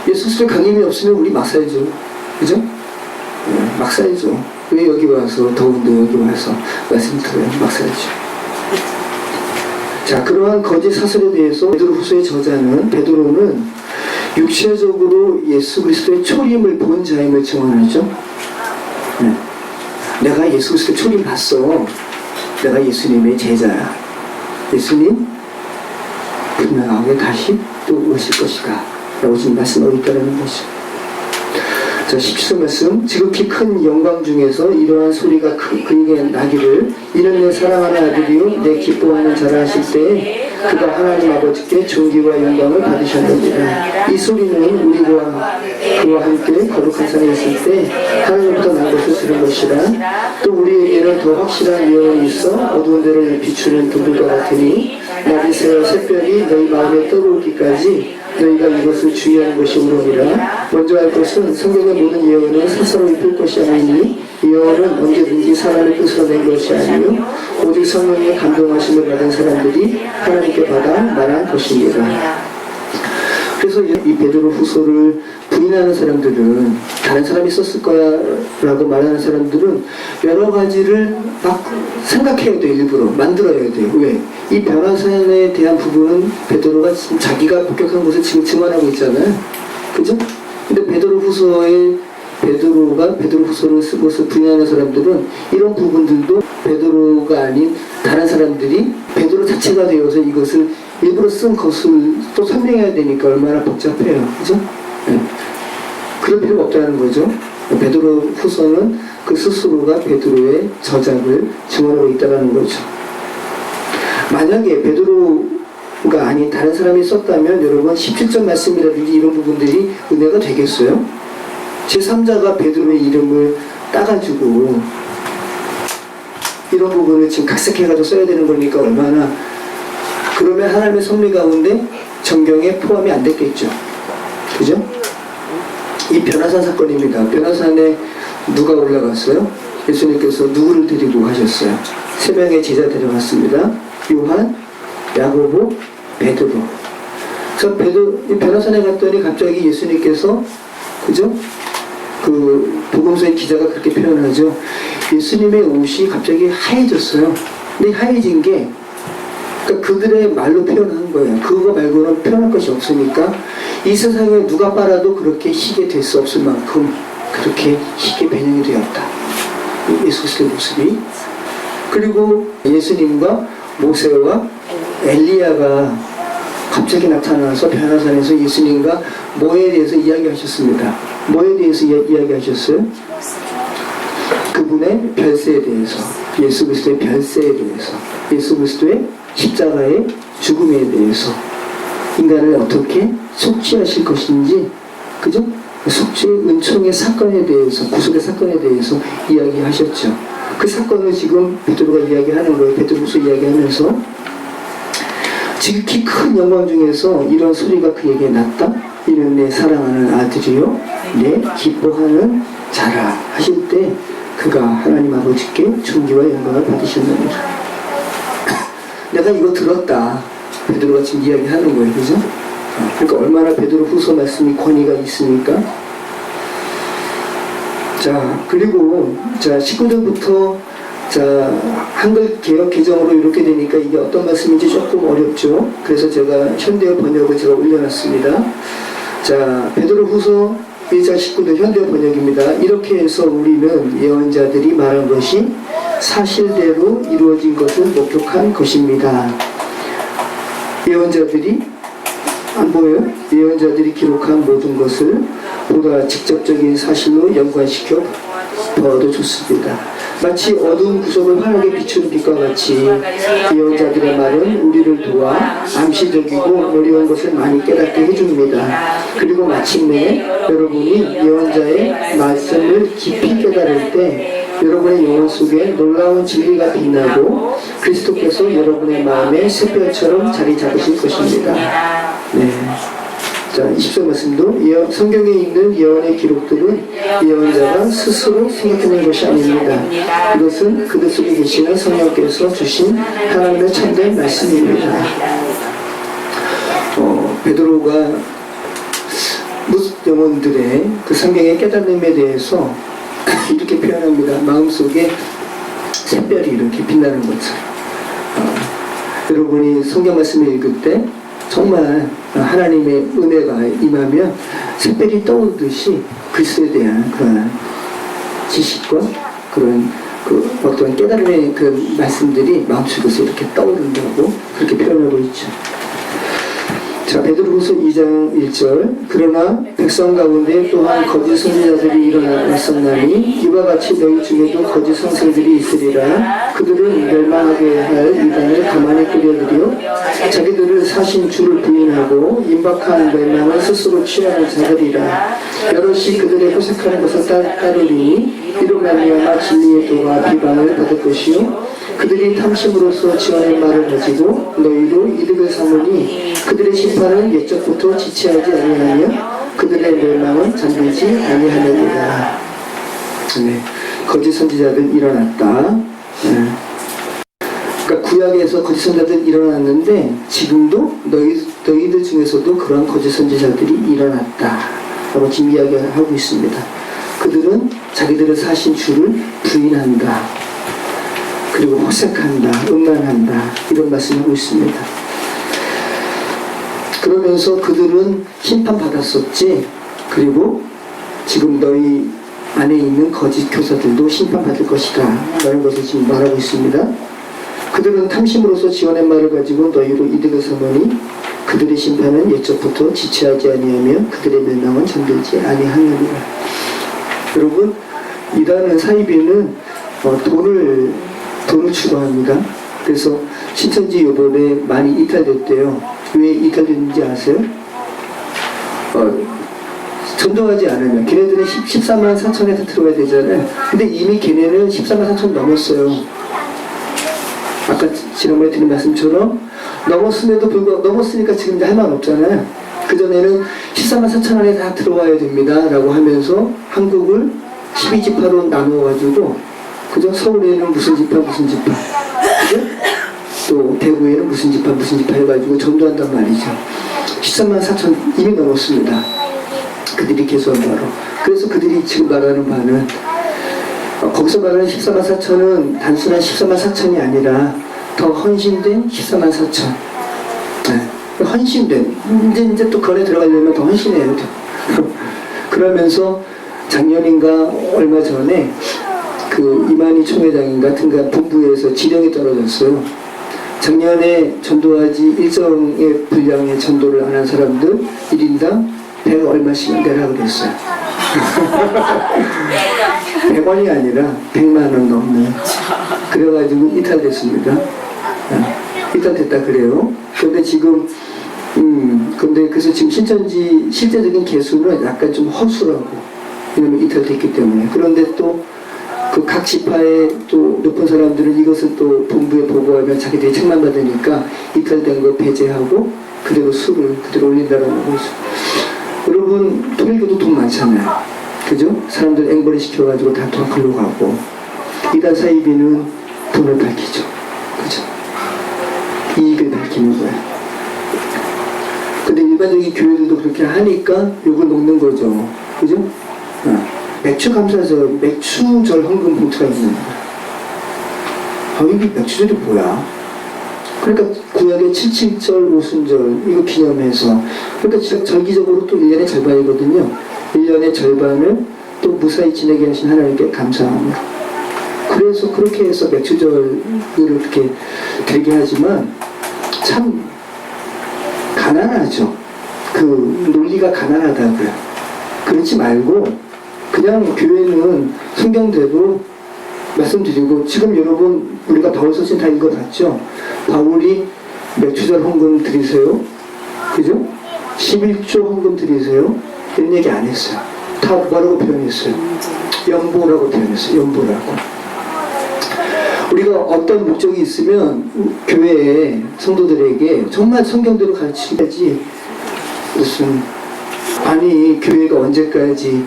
예수 그리스도의 강림이 없으면 우리 막 살죠. 그죠? 네, 막 살죠. 왜 여기 와서, 더운데 여기 와서 말씀 들어요? 막 살죠. 자, 그러한 거짓 사설에 대해서 베드로후서의 저자는, 베드로는 육체적으로 예수 그리스도의 초림을 본 자임을 증언하죠. 네. 내가 예수 그리스도의 초림 봤어. 내가 예수님의 제자야. 예수님 분명하게 다시 또 오실 것이다 라고 지금 말씀하고 있다는 거죠. 자, 17절 말씀. 지극히 큰 영광 중에서 이러한 소리가 그에게 나기를, 이는 내 사랑하는 아들이요 내 기뻐하는 자라 하실 때 그가 하나님 아버지께 존귀와 영광을 받으셨느니라. 이 소리는 우리와 그와 함께 거룩한 산에 있을 때 하늘로부터 난 것을 들은 것이라. 또 우리에게는 더 확실한 예언이 있어 어두운 데를 비추는 등불과 같으니 낮이 새어 새벽이 너희 마음에 떠오르기까지 너희가 이것을 주의하는 것이 옳으니라. 먼저 할 것은 성경의 모든 예언은 스스로 입힐 것이 아니니 예언은 언제든지 사람의 뜻으로 낸 것이 아니요 오직 성령의 감동하심을 받은 사람들이 하나님께 받아 말한 것입니다. 그래서 이 베드로 후서를 부인하는 사람들은, 다른 사람이 썼을 거야 라고 말하는 사람들은 여러 가지를 막 생각해야 돼. 일부러 만들어야 돼요. 왜? 이 변화산에 대한 부분은 베드로가 자기가 복격한 것을 지금 증언하고 있잖아요. 그죠? 근데 베드로 후서를 쓴 것을 부인하는 사람들은 이런 부분들도 베드로가 아닌 다른 사람들이 베드로 자체가 되어서 이것을 일부러 쓴 것을 또 설명해야 되니까 얼마나 복잡해요. 그죠? 네. 그럴 필요가 없다는 거죠. 베드로 후서는 그 스스로가 베드로의 저작을 증언하고 있다는 거죠. 만약에 베드로가 아닌 다른 사람이 썼다면 여러분 17절 말씀이라든지 이런 부분들이 은혜가 되겠어요? 제3자가 베드로의 이름을 따가지고 이런 부분을 지금 각색해가지고 써야 되는 거니까 얼마나, 그러면 하나님의 섭리 가운데 정경에 포함이 안 됐겠죠. 그죠? 이 변화산 사건입니다. 변화산에 누가 올라갔어요? 예수님께서 누구를 데리고 가셨어요? 3명의 제자 데려갔습니다. 요한, 야고보, 베드로. 이 변화산에 갔더니 갑자기 예수님께서, 그죠? 그 복음서의 기자가 그렇게 표현하죠. 예수님의 옷이 갑자기 하얘졌어요. 근데 하얘진 게 그러니까 그들의 말로 표현한 거예요. 그거 말고는 표현할 것이 없으니까 이 세상에 누가 빨아도 그렇게 희게 될 수 없을 만큼 그렇게 희게 변형이 되었다. 예수 그리스도의 모습이. 그리고 예수님과 모세와 엘리야가 갑자기 나타나서 변화산에서 예수님과 뭐에 대해서 이야기하셨습니다. 뭐에 대해서 이야기하셨어요? 그분의 별세에 대해서, 예수 그리스도의 별세에 대해서, 예수 그리스도의 십자가의 죽음에 대해서, 인간을 어떻게 속죄하실 것인지, 그죠? 속죄 은총의 사건에 대해서, 구속의 사건에 대해서 이야기하셨죠. 그 사건을 지금 베드로가 이야기하는 거예요. 베드로서 이야기하면서 지극히 큰 영광 중에서 이런 소리가 그에게 났다. 이는 내 사랑하는 아들이요 내 기뻐하는 자라 하실 때 그가 하나님 아버지께 존귀와 영광을 받으셨느니라. 내가 이거 들었다. 베드로가 지금 이야기하는 거예요. 그죠? 그러니까 얼마나 베드로 후서 말씀이 권위가 있습니까? 자, 그리고 자 19절부터 자 한글 개역 개정으로 이렇게 되니까 이게 어떤 말씀인지 조금 어렵죠. 그래서 제가 현대어 번역을 제가 올려놨습니다. 자, 베드로 후서 1장 19절 현대어 번역입니다. 이렇게 해서 우리는 예언자들이 말한 것이 사실대로 이루어진 것을 목격한 것입니다. 예언자들이 안 보여요? 예언자들이 기록한 모든 것을 보다 직접적인 사실로 연관시켜 보아도 좋습니다. 마치 어두운 구석을 환하게 비추는 빛과 같이 예언자들의 말은 우리를 도와 암시적이고 어려운 것을 많이 깨닫게 해줍니다. 그리고 마침내 여러분이 예언자의 말씀을 깊이 깨달을 때 여러분의 영혼 속에 놀라운 진리가 빛나고 그리스도께서 여러분의 마음에 샛별처럼 자리 잡으실 것입니다. 네. 자, 20절 말씀도 성경에 있는 예언의 기록들은 예언자가 스스로 생각해낸 것이 아닙니다. 이것은 그들 속에 계시는 성령께서 주신 하나님의 참된 말씀입니다. 베드로가 무속 영혼들의 그 성경의 깨달음에 대해서 이렇게 표현합니다. 마음속에 샛별이 이렇게 빛나는 것처럼. 여러분이 성경 말씀을 읽을 때 정말 하나님의 은혜가 임하면 샛별이 떠오르듯이 그리스도에 대한 그런 지식과 그런 그 어떤 깨달음의 그 말씀들이 마음속에서 이렇게 떠오른다고 그렇게 표현하고 있죠. 자, 베드로후서 2장 1절 그러나 백성 가운데 또한 거짓 선지자들이 일어났었나니 이와 같이 너희 중에도 거짓 선생들이 있으리라. 그들은 멸망하게 할 이단을 가만히 끌어들여 자기들을 사신 주를 부인하고 임박한 멸망을 스스로 취하는 자들이라. 여럿이 그들의 호색하는 것을 따르리니 이로 말미암아 진리의 도가 비방을 받을 것이요 그들이 탐심으로써 지어낸 말을 가지고 너희로 이득을 삼으니 그들의 심판은 옛적부터 지체하지 아니하며 그들의 멸망은 잠들지 아니하느니라. 네. 거짓 선지자들 일어났다. 네. 그러니까 구약에서 거짓 선지자들 일어났는데 지금도 너희들 중에서도 그러한 거짓 선지자들이 일어났다 라고 지금 이야기하고 있습니다. 그들은 자기들을 사신 주를 부인한다. 그리고 호색한다, 음란한다 이런 말씀을 하고 있습니다. 그러면서 그들은 심판받았었지. 그리고 지금 너희 안에 있는 거짓 교사들도 심판받을 것이다 라는 것을 지금 말하고 있습니다. 그들은 탐심으로서 지어낸 말을 가지고 너희로 이득을 삼으니 그들의 심판은 옛적부터 지체하지 아니하며 그들의 멸망은 잠들지 아니하느니라. 여러분, 이단은 사이비는 돈을 추구합니다. 그래서 신천지 요번에 많이 이탈됐대요. 왜 이탈됐는지 아세요? 전도하지 않으면 걔네들은 14만 4천에 들어가야 되잖아요. 근데 이미 걔네는 14만 4천 넘었어요. 아까 지난번에 드린 말씀처럼 넘었음에도 불구하고 넘었으니까 지금 이제 할 말 없잖아요. 그전에는 14만 4천 안에 다 들어와야 됩니다 라고 하면서 한국을 12지파로 나누어가지고 그죠? 서울에는 무슨 지파 무슨 지파 그죠? 또 대구에는 무슨 지파 해가지고 전도한단 말이죠. 13만 4천 이미 넘었습니다. 그들이 개소한 바로. 그래서 그들이 지금 말하는 바는 거기서 말하는 14만 4천은 단순한 14만 4천이 아니라 더 헌신된 14만 4천. 네. 헌신된 이제 또 거래 들어가려면 더 헌신해야 돼. 그러면서 작년인가 얼마 전에 그 이만희 총회장 같은 본부에서 지령이 떨어졌어요. 작년에 전도하지 일정의 분량의 전도를 안 한 사람들 1인당 100 얼마씩 내라 그랬어요. 100원이 아니라 100만 원 넘는. 그래가지고 이탈됐습니다. 이탈됐다 그래요. 그런데 지금 근데 그래서 지금 신천지 실제적인 개수는 약간 좀 허술하고 왜냐면 이탈됐기 때문에. 그런데 또 그 각 지파의 또 높은 사람들은 이것을 또 본부에 보고하면 자기들이 책망받으니까 이탈된 거 배제하고 그대로 수를 그대로 올린다라는 거죠. 여러분 통일교도 돈 많잖아요. 그죠? 사람들 앵벌이 시켜가지고 다 돈 글로 가고 이단 사이비는 돈을 밝히죠. 그죠? 이익을 밝히는 거야. 근데 일반적인 교회들도 그렇게 하니까 욕을 먹는 거죠. 그죠? 맥주 감사절, 맥주절 헌금 봉투가 있는 거야. 이게 맥주절이 뭐야? 그러니까 구약의 77절, 오순절 이거 기념해서 그러니까 정기적으로 또 1년의 절반이거든요. 1년의 절반을 또 무사히 지내게 하신 하나님께 감사함으로. 그래서 그렇게 해서 맥주절을 이렇게 되게 하지만 참 가난하죠. 그 논리가 가난하다고요. 그렇지 말고 그냥 교회는 성경대로 말씀드리고, 지금 여러분 우리가 바울서신 다 읽어봤죠? 바울이 맥주절 헌금 드리세요, 그죠? 11조 헌금 드리세요, 이런 얘기 안 했어요. 다 뭐라고 표현했어요? 연보라고 표현했어요. 연보라고. 우리가 어떤 목적이 있으면 교회에 성도들에게 정말 성경대로 가르치야지, 무슨 아니 교회가 언제까지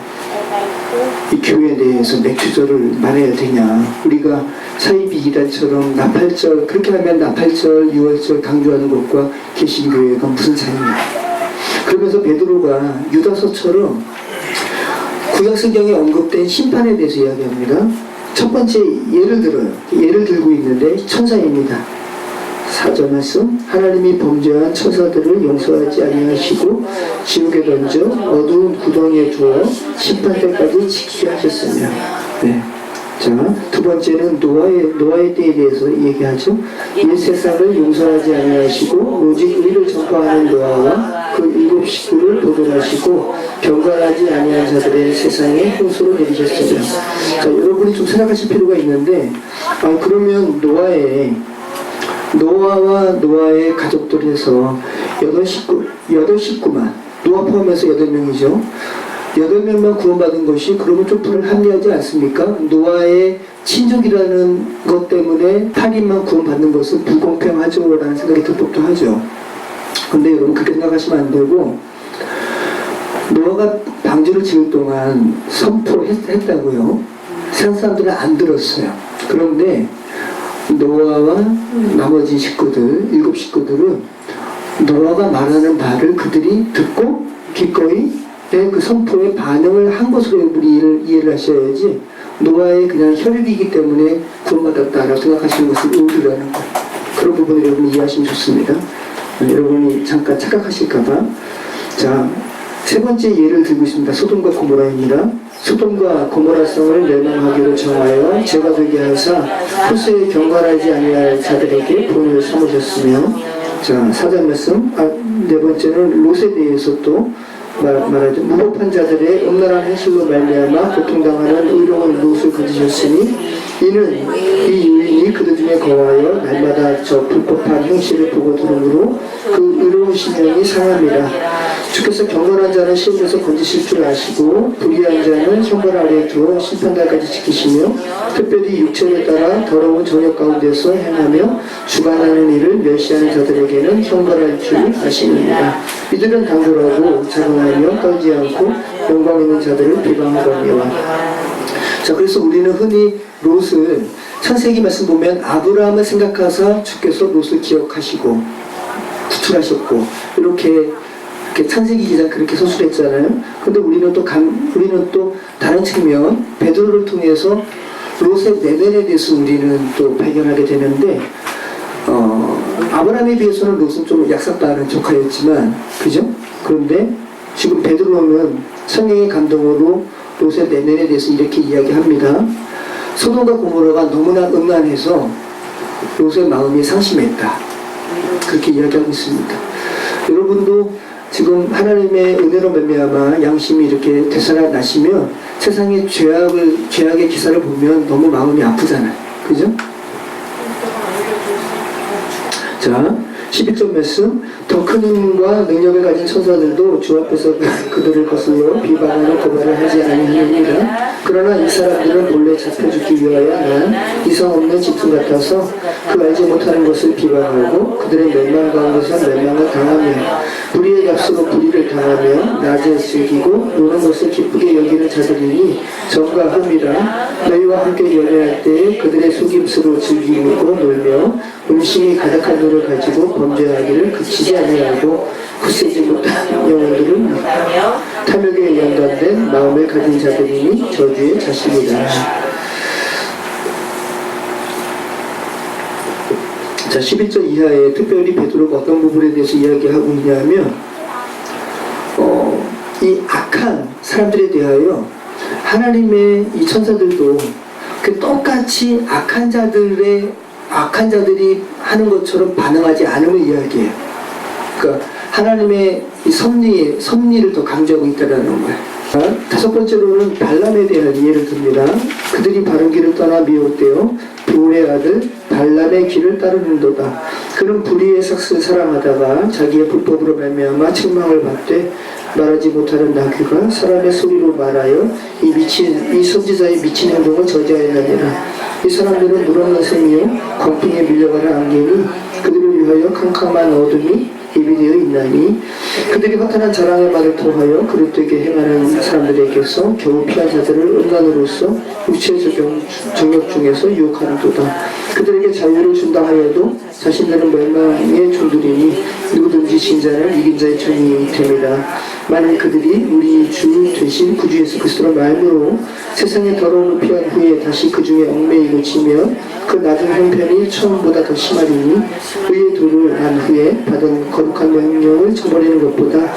이 교회 내에서 맥주절을 말해야 되냐. 우리가 사이비 이달처럼 나팔절, 그렇게 하면 나팔절, 유월절 강조하는 것과 개신교회가 무슨 차이냐. 그러면서 베드로가 유다서처럼 구약성경에 언급된 심판에 대해서 이야기합니다. 첫 번째 예를 들어요. 예를 들고 있는데 천사입니다. 4절 말씀, 하나님이 범죄한 천사들을 용서하지 아니하시고 지옥에 던져 어두운 구덩이에 두어 심판 때까지 지키게 하셨으며. 네. 자, 두 번째는 노아의 때에 대해서 얘기하죠. 이 세상을 용서하지 아니하시고 오직 의를 전파하는 노아와 그 7 식구를 보존하시고 경건하지 아니한 자들의 세상에 홍수를 내리셨으며. 자, 여러분이 좀 생각하실 필요가 있는데, 그러면 노아와 노아의 가족들 해서 8식구만, 노아 포함해서 8명이죠. 8명만 구원받은 것이 그러면 좀 불합리하지 않습니까? 노아의 친족이라는 것 때문에 8인만 구원받는 것은 불공평하죠 라는 생각이 들 법도 하죠. 근데 여러분 그렇게 생각하시면 안 되고, 노아가 방주를 지을 동안 선포했다고요. 세상 사람들은 안 들었어요. 그런데 노아와 나머지 식구들, 7 식구들은 노아가 말하는 바를 그들이 듣고 기꺼이 그 선포에 반응을 한 것으로 우리 이해를 하셔야지, 노아의 그냥 혈육이기 때문에 구원받았다라고 생각하시는 것은 오류라는 거예요. 그런 부분을 여러분이 이해하시면 좋습니다. 여러분이 잠깐 착각하실까봐. 자, 세 번째 예를 들고 있습니다. 소돔과 고모라입니다. 소돔과 고모라성을 멸망하기로 정하여 죄가 되게 하사 후세에 경건하지 아니할 자들에게 본을 삼으셨으며. 자, 4절 말씀. 네 번째는 롯에 대해서 또 말하죠. 무법한 자들의 음란한 행실로 말미암아 고통당하는 의로운 롯을 거두셨으니 이는 이 유인이 그들 중에 거하여 날마다 저 불법한 행실을 보고 들으므로 그 의로운 심령이 상합니다. 주께서 경건한 자는 시험에서 건지실 줄 아시고 불의한 자는 형벌 아래에 두어 심판날까지 지키시며 특별히 육체를 따라 더러운 정욕 가운데서 행하며 주관하는 일을 멸시하는 자들에게는 형벌할 줄 아시느니라. 이들은 당돌하고 자긍하며 떨지 않고 영광 있는 자들을 비방하거니와. 자, 그래서 우리는 흔히 롯을 창세기 말씀 보면 아브라함을 생각하사 주께서 롯을 기억하시고 구출하셨고 이렇게 창세기 기자 그렇게 서술했잖아요. 근데 우리는 또 다른 측면 베드로를 통해서 롯의 내면에 대해서 우리는 또 발견하게 되는데, 아브라함에 비해서는 롯은 좀 약삭빠른 조카였지만, 그죠? 그런데 지금 베드로는 성령의 감동으로 롯의 내면에 대해서 이렇게 이야기합니다. 소돔과 고모라가 너무나 음란해서 롯의 마음이 상심했다. 그렇게 이야기하고 있습니다. 여러분도 지금 하나님의 은혜로 말미암아 양심이 이렇게 되살아나시면 세상의 죄악의 기사를 보면 너무 마음이 아프잖아요. 그죠? 자, 11절 말씀. 더 큰 힘과 능력을 가진 천사들도 주 앞에서 그들을 거슬러 비방하는 고발을 하지 아니하느니라. 그러나 이 사람들은 본래 잡혀주기 위하여 난 이성 없는 집중 같아서 그 알지 못하는 것을 비방하고 그들의 멸망 가운데서 멸망을 당하며 불의의 값으로 불의를 당하며 낮에 즐기고 노는 것을 기쁘게 여기는 자들이니 정과합니다. 너희와 함께 연애할 때에 그들의 속임수로 즐기고 놀며 음식이 가득한 눈을 가지고 범죄하기를 그치지 아니하고 굳세지 못한 영혼들은 탐욕에 연관된 마음을 가진 자들이니 저주의 자식이다. 자, 11절 이하에 특별히 베드로가 어떤 부분에 대해서 이야기하고 있냐면, 이 악한 사람들에 대하여 하나님의 이 천사들도 그 똑같이 악한 자들이 하는 것처럼 반응하지 않음을 이야기해요. 그러니까 하나님의 이 섭리를 더 강조하고 있다는 거예요. 다섯 번째로는 발람에 대한 이해를 듭니다. 그들이 바른 길을 떠나 미혹되어 부울의 아들 발람의 길을 따르는도다. 그는 불의의 삭스를 사랑하다가 자기의 불법으로 말미암아 책망을 받되 말하지 못하는 나귀가 사람의 소리로 말하여 이 선지자의 미친 행동을 저지하여야 하니라. 이 사람들은 물없는 셈이요 광풍에 밀려가는 안개니 그들을 위하여 캄캄한 어둠이 예비되어 있나니 그들이 허탄한 자랑의 말을 통하여 그릇되게 행하는 사람들에게서 겨우 피한 자들을 음란으로서 육체의 정욕 중에서 유혹하는도다. 그들에게 자유를 준다 하여도 자신들은 멸망의 종들이니 누구든지 진 자는 이긴 자의 종이 됩니다. 만일 그들이 우리 주 되신 구주 예수 그리스도로 말미로 세상의 더러움을 피한 후에 다시 그 중에 얽매이고 지면 그 낮은 형편이 처음보다 더 심하리니 의의 도를 난 후에 받은 거룩한 명령을 저버리는 것보다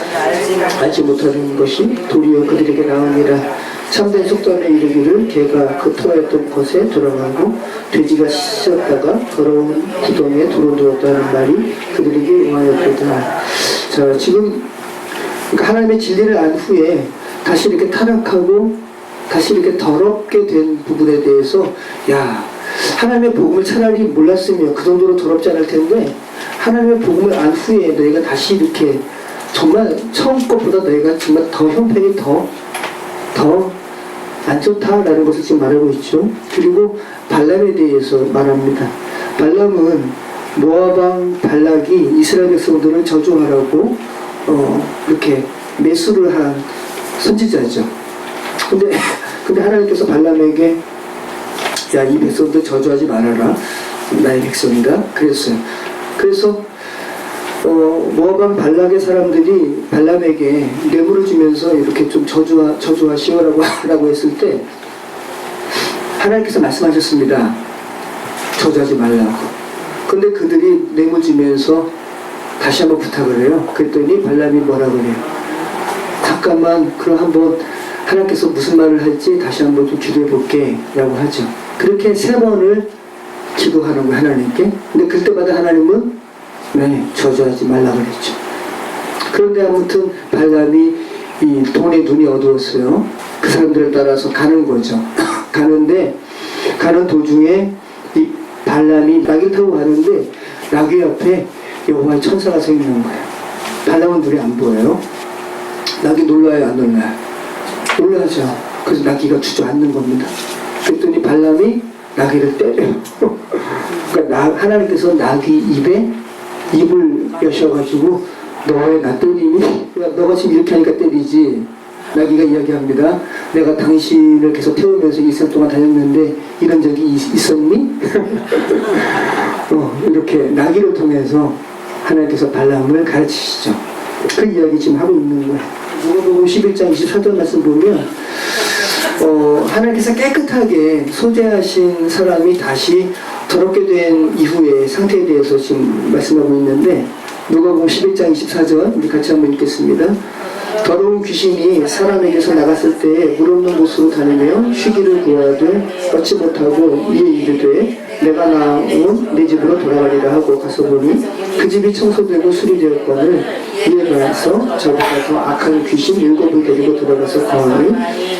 알지 못하는 것이 도리어 그들에게 나으니라. 참된 속담에 이르기를 개가 그 토하였던 곳에 돌아가고 돼지가 씻었다가 더러운 구덩이에 들어누웠다는 말이 그들에게 응하였도다. 자, 지금 그러니까 하나님의 진리를 안 후에 다시 이렇게 타락하고 다시 이렇게 더럽게 된 부분에 대해서 야, 하나님의 복음을 차라리 몰랐으면 그 정도로 더럽지 않을 텐데 하나님의 복음을 안 후에 너희가 다시 이렇게 정말 처음 것보다 너희가 정말 더 형편이 더 안 좋다라는 것을 지금 말하고 있죠. 그리고 발람에 대해서 말합니다. 발람은 모압 왕 발락이 이스라엘 백성들을 저주하라고 이렇게 매수를 한 선지자죠. 근데 하나님께서 발람에게 야, 이 백성들 저주하지 말아라. 나의 백성이다. 그랬어요. 그래서 모압 왕 발락의 사람들이 발람에게 뇌물을 주면서 이렇게 좀 저주하시오라고 했을 때 하나님께서 말씀하셨습니다. 저주하지 말라고. 근데 그들이 뇌물 주면서 다시 한번 부탁을 해요. 그랬더니 발람이 뭐라 그래요? 잠깐만 그럼 한번 하나님께서 무슨 말을 할지 다시 한번 좀 기도해 볼게 라고 하죠. 그렇게 3번을 기도하는 거예요, 하나님께. 근데 그때마다 하나님은 네, 저주하지 말라 그랬죠. 그런데 아무튼 발람이 이 돈에 눈이 어두웠어요. 그 사람들을 따라서 가는 거죠. 가는데 가는 도중에 이 발람이 나귀를 타고 가는데 나귀 옆에 여호와의 천사가 서 있는 거예요. 발람은 눈이 안 보여요. 나귀 놀라요, 안 놀라요? 놀라죠. 그래서 나귀가 주저앉는 겁니다. 그랬더니 발람이 나귀를 때려요. 그러니까 하나님께서 나귀 입을 여셔가지고 너 왜 나 때리니? 너가 지금 이렇게 하니까 때리지. 나귀가 이야기합니다. 내가 당신을 계속 태우면서 일생 동안 다녔는데 이런 적이 있었니? 이렇게 나귀를 통해서 하나님께서 발람을 가르치시죠. 그 이야기 지금 하고 있는 거예요. 누가복음 11장 24절 말씀 보면 하나님께서 깨끗하게 소재하신 사람이 다시 더럽게 된 이후의 상태에 대해서 지금 말씀하고 있는데 누가복음 11장 24절 우리 같이 한번 읽겠습니다. 더러운 귀신이 사람에게서 나갔을 때에 물 없는 곳으로 다니며 쉬기를 구하되 얻지 못하고 이에 이르되 내가 나온 내 집으로 돌아가리라 하고 가서 보니 그 집이 청소되고 수리되었거늘 이에 가서 저보다 더 악한 귀신 7을 데리고 들어가서 거하니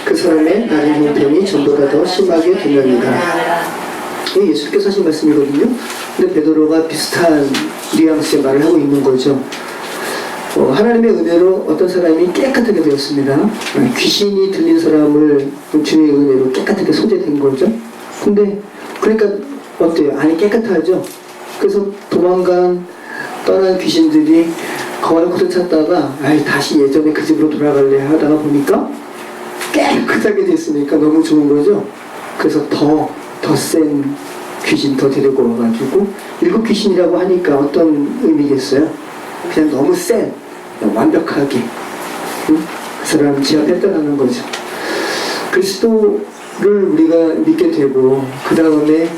그 사람의 나른 형편이 전보다 더 심하게 되느니라. 이게 예수께서 하신 말씀이거든요. 근데 베드로가 비슷한 뉘앙스의 말을 하고 있는 거죠. 하나님의 은혜로 어떤 사람이 깨끗하게 되었습니다. 귀신이 들린 사람을 주님의 은혜로 깨끗하게 소재된 거죠. 근데 그러니까 어때요? 아니 깨끗하죠. 그래서 떠난 귀신들이 거한 곳을 찾다가 다시 예전에 그 집으로 돌아갈래 하다가 보니까 깨끗하게 됐으니까 너무 좋은 거죠. 그래서 더 센 귀신 더 데리고 와가지고 7 귀신이라고 하니까 어떤 의미겠어요? 그냥 너무 센 완벽하게 그 사람 제압했다는 거죠. 그리스도를 우리가 믿게 되고 그 다음에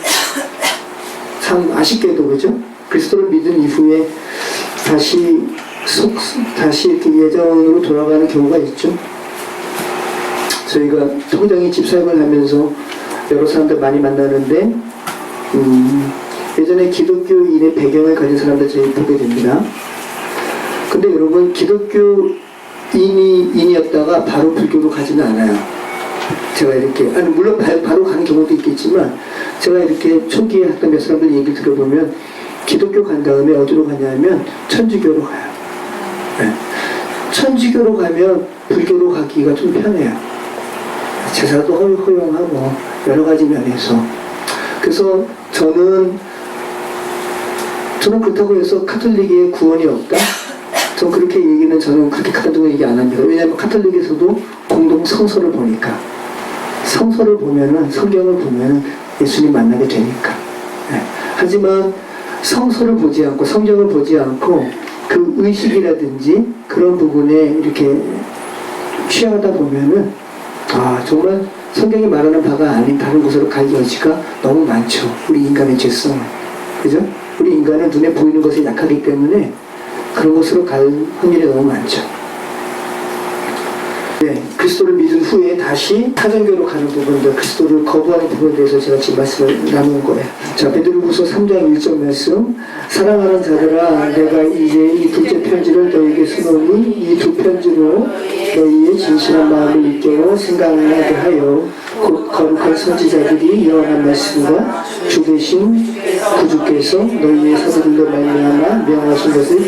참 아쉽게도 그죠? 그리스도를 믿은 이후에 다시 그 예전으로 돌아가는 경우가 있죠. 저희가 통장이 집사역을 하면서 여러 사람들 많이 만나는데 예전에 기독교인의 배경을 가진 사람들 저희 보게 됩니다. 근데 여러분, 기독교인이었다가 바로 불교로 가지는 않아요. 제가 이렇게, 아니 물론 바로 가는 경우도 있겠지만, 제가 이렇게 초기에 했던 몇 사람들 얘기를 들어보면 기독교 간 다음에 어디로 가냐면 천주교로 가요. 네. 천주교로 가면 불교로 가기가 좀 편해요. 제사도 허용하고 여러 가지 면에서. 그래서 저는 그렇다고 해서 카톨릭의 구원이 없다? 전 그렇게 얘기는 저는 그렇게 가다고 얘기 안 합니다. 왜냐하면 카톨릭에서도 공동 성서를 보니까, 성서를 보면은, 성경을 보면은 예수님 만나게 되니까. 네. 하지만 성서를 보지 않고, 성경을 보지 않고 그 의식이라든지 그런 부분에 이렇게 취하다 보면은, 정말 성경이 말하는 바가 아닌 다른 곳으로 갈 여지가 너무 많죠. 우리 인간의 죄성은. 그죠? 우리 인간은 눈에 보이는 것에 약하기 때문에 그런 곳으로 갈 확률이 너무 많죠. 네, 그리스도를 믿은 후에 다시 타전교로 가는 부분들, 그리스도를 거부하는 부분에 대해서 제가 지금 말씀을 나눈 거예요. 자, 베드로후서 3장 1절 말씀. 사랑하는 자들아, 내가 이제 이 둘째 편지를 너에게 쓰노니 이 두 편지로 너희의 진실한 마음을 일깨워 생각나게 하여 곧 거룩한 선지자들이 예언한 말씀과 주 대신 구주께서 너희의 사도들로 말미암아 명하신 것을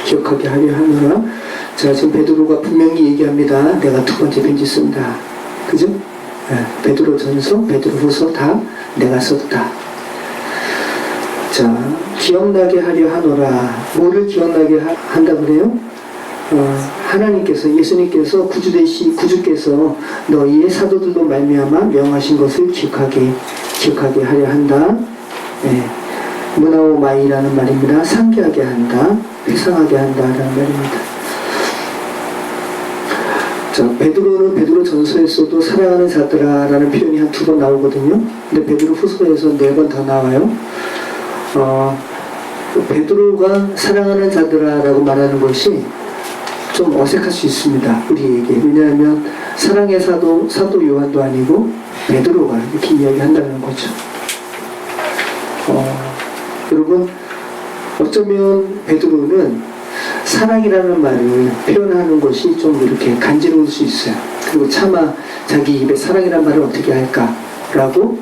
기억하게 하려 하노라. 자, 지금 베드로가 분명히 얘기합니다. 내가 두 번째 편지 쓴다. 그죠? 네, 베드로전서, 베드로후서 다 내가 썼다. 자, 기억나게 하려 하노라. 뭐를 기억나게 한다 그래요? 하나님께서, 예수님께서 구주께서 너희의 사도들로 말미암아 명하신 것을 기억하게 하려 한다. 네. 무나오마이라는 말입니다. 상기하게 한다, 회상하게 한다라는 말입니다. 자, 베드로는 베드로전서에서도 사랑하는 자들아라는 표현이 한 2번 나오거든요. 근데 베드로후서에서 4번 더 나와요. 베드로가 사랑하는 자들아라고 말하는 것이 좀 어색할 수 있습니다, 우리에게. 왜냐하면 사랑의 사도 요한도 아니고 베드로가 이렇게 이야기한다는 거죠. 여러분, 어쩌면 베드로는 사랑이라는 말을 표현하는 것이 좀 이렇게 간지러울 수 있어요. 그리고 차마 자기 입에 사랑이라는 말을 어떻게 할까라고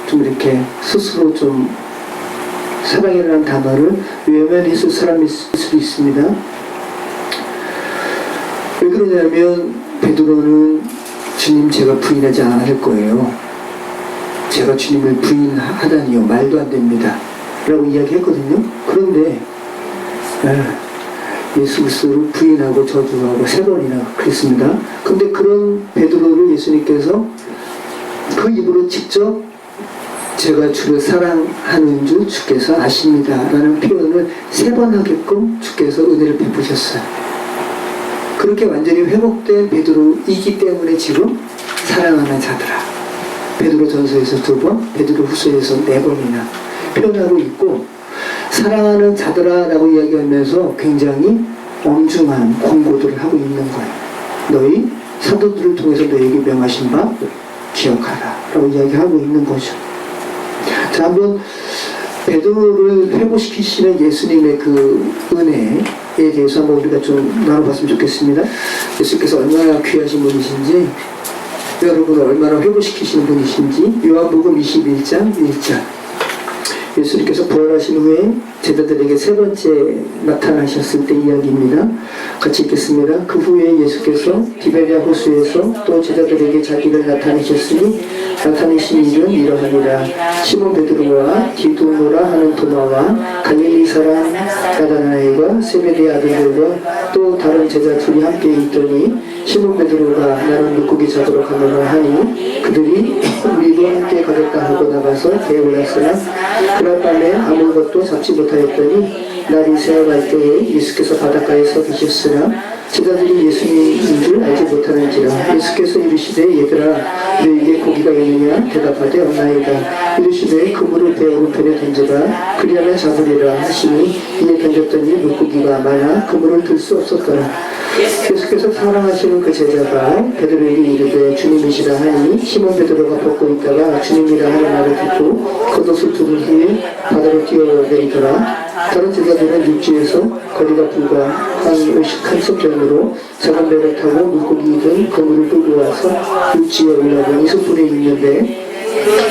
좀 이렇게 스스로 좀 사랑이라는 단어를 외면했을 사람일 수도 있습니다. 왜 그러냐면 베드로는 주님 제가 부인하지 않을 거예요. 제가 주님을 부인하다니요, 말도 안 됩니다 라고 이야기했거든요. 그런데 예수 그리스도를 부인하고 저주하고 3번이나 그랬습니다. 근데 그런 베드로를 예수님께서 그 입으로 직접 제가 주를 사랑하는 줄 주께서 아십니다 라는 표현을 3번 하게끔 주께서 은혜를 베푸셨어요. 그렇게 완전히 회복된 베드로이기 때문에 지금 사랑하는 자들아, 베드로전서에서 2번, 베드로후서에서 4번이나 표현하고 있고, 사랑하는 자들아 라고 이야기하면서 굉장히 엄중한 권고들을 하고 있는 거예요. 너희 사도들을 통해서 너에게 명하신 바 기억하라 라고 이야기하고 있는 거죠. 자, 한번 베드로를 회복시키시는 예수님의 그 은혜에 대해서 한번 우리가 좀 나눠봤으면 좋겠습니다. 예수님께서 얼마나 귀하신 분이신지, 여러분을 얼마나 회복시키시는 분이신지. 요한복음 21장 1절. 예수님께서 부활하신 후에 제자들에게 3번째 나타나셨을 때 이야기입니다. 같이 읽겠습니다. 그 후에 예수께서 디베랴 호수에서 또 제자들에게 자기를 나타내신 일은 이러하니라. 시몬 베드로와 디두모라 하는 도마와 갈릴리 사람 나다나엘과 세베대의 아들들과 또 다른 제자 둘이 함께 있더니 시몬 베드로가 나는 물고기 잡으러 가노라 하니 그들이 우리도 함께 가겠다 하고 나가서 배에 올랐으나 그날 밤에 아무것도 잡지 못하였더니 날이 새어갈 때에 예수께서 바닷가에 서 계셨으나 제자들이 예수님인 줄 알지 못하는지라. 예수께서 이르시되 얘들아 너희에게 고기가 있느냐 대답하되 없나이다. 이르시되 그물을 배 오른편에 던져라 그리하면 잡으리라 하시니 이에 던졌더니 물고기가 많아 그물을 들 수 없었더라. 예수께서 사랑하시는 그 제자가 베드로에게 이르되 주님이시라 하니 시몬 베드로가 벗고 있다가 주님이라 하는 말을 듣고 겉옷을 두른 후에 바다로 뛰어내리더라. 다른 제자들은 육지에서 거리가 불과 한 50칸 정도로 작은 배를 타고 물고기 등 그물을 끌고 와서 육지에 올라가니 숯불에 있는데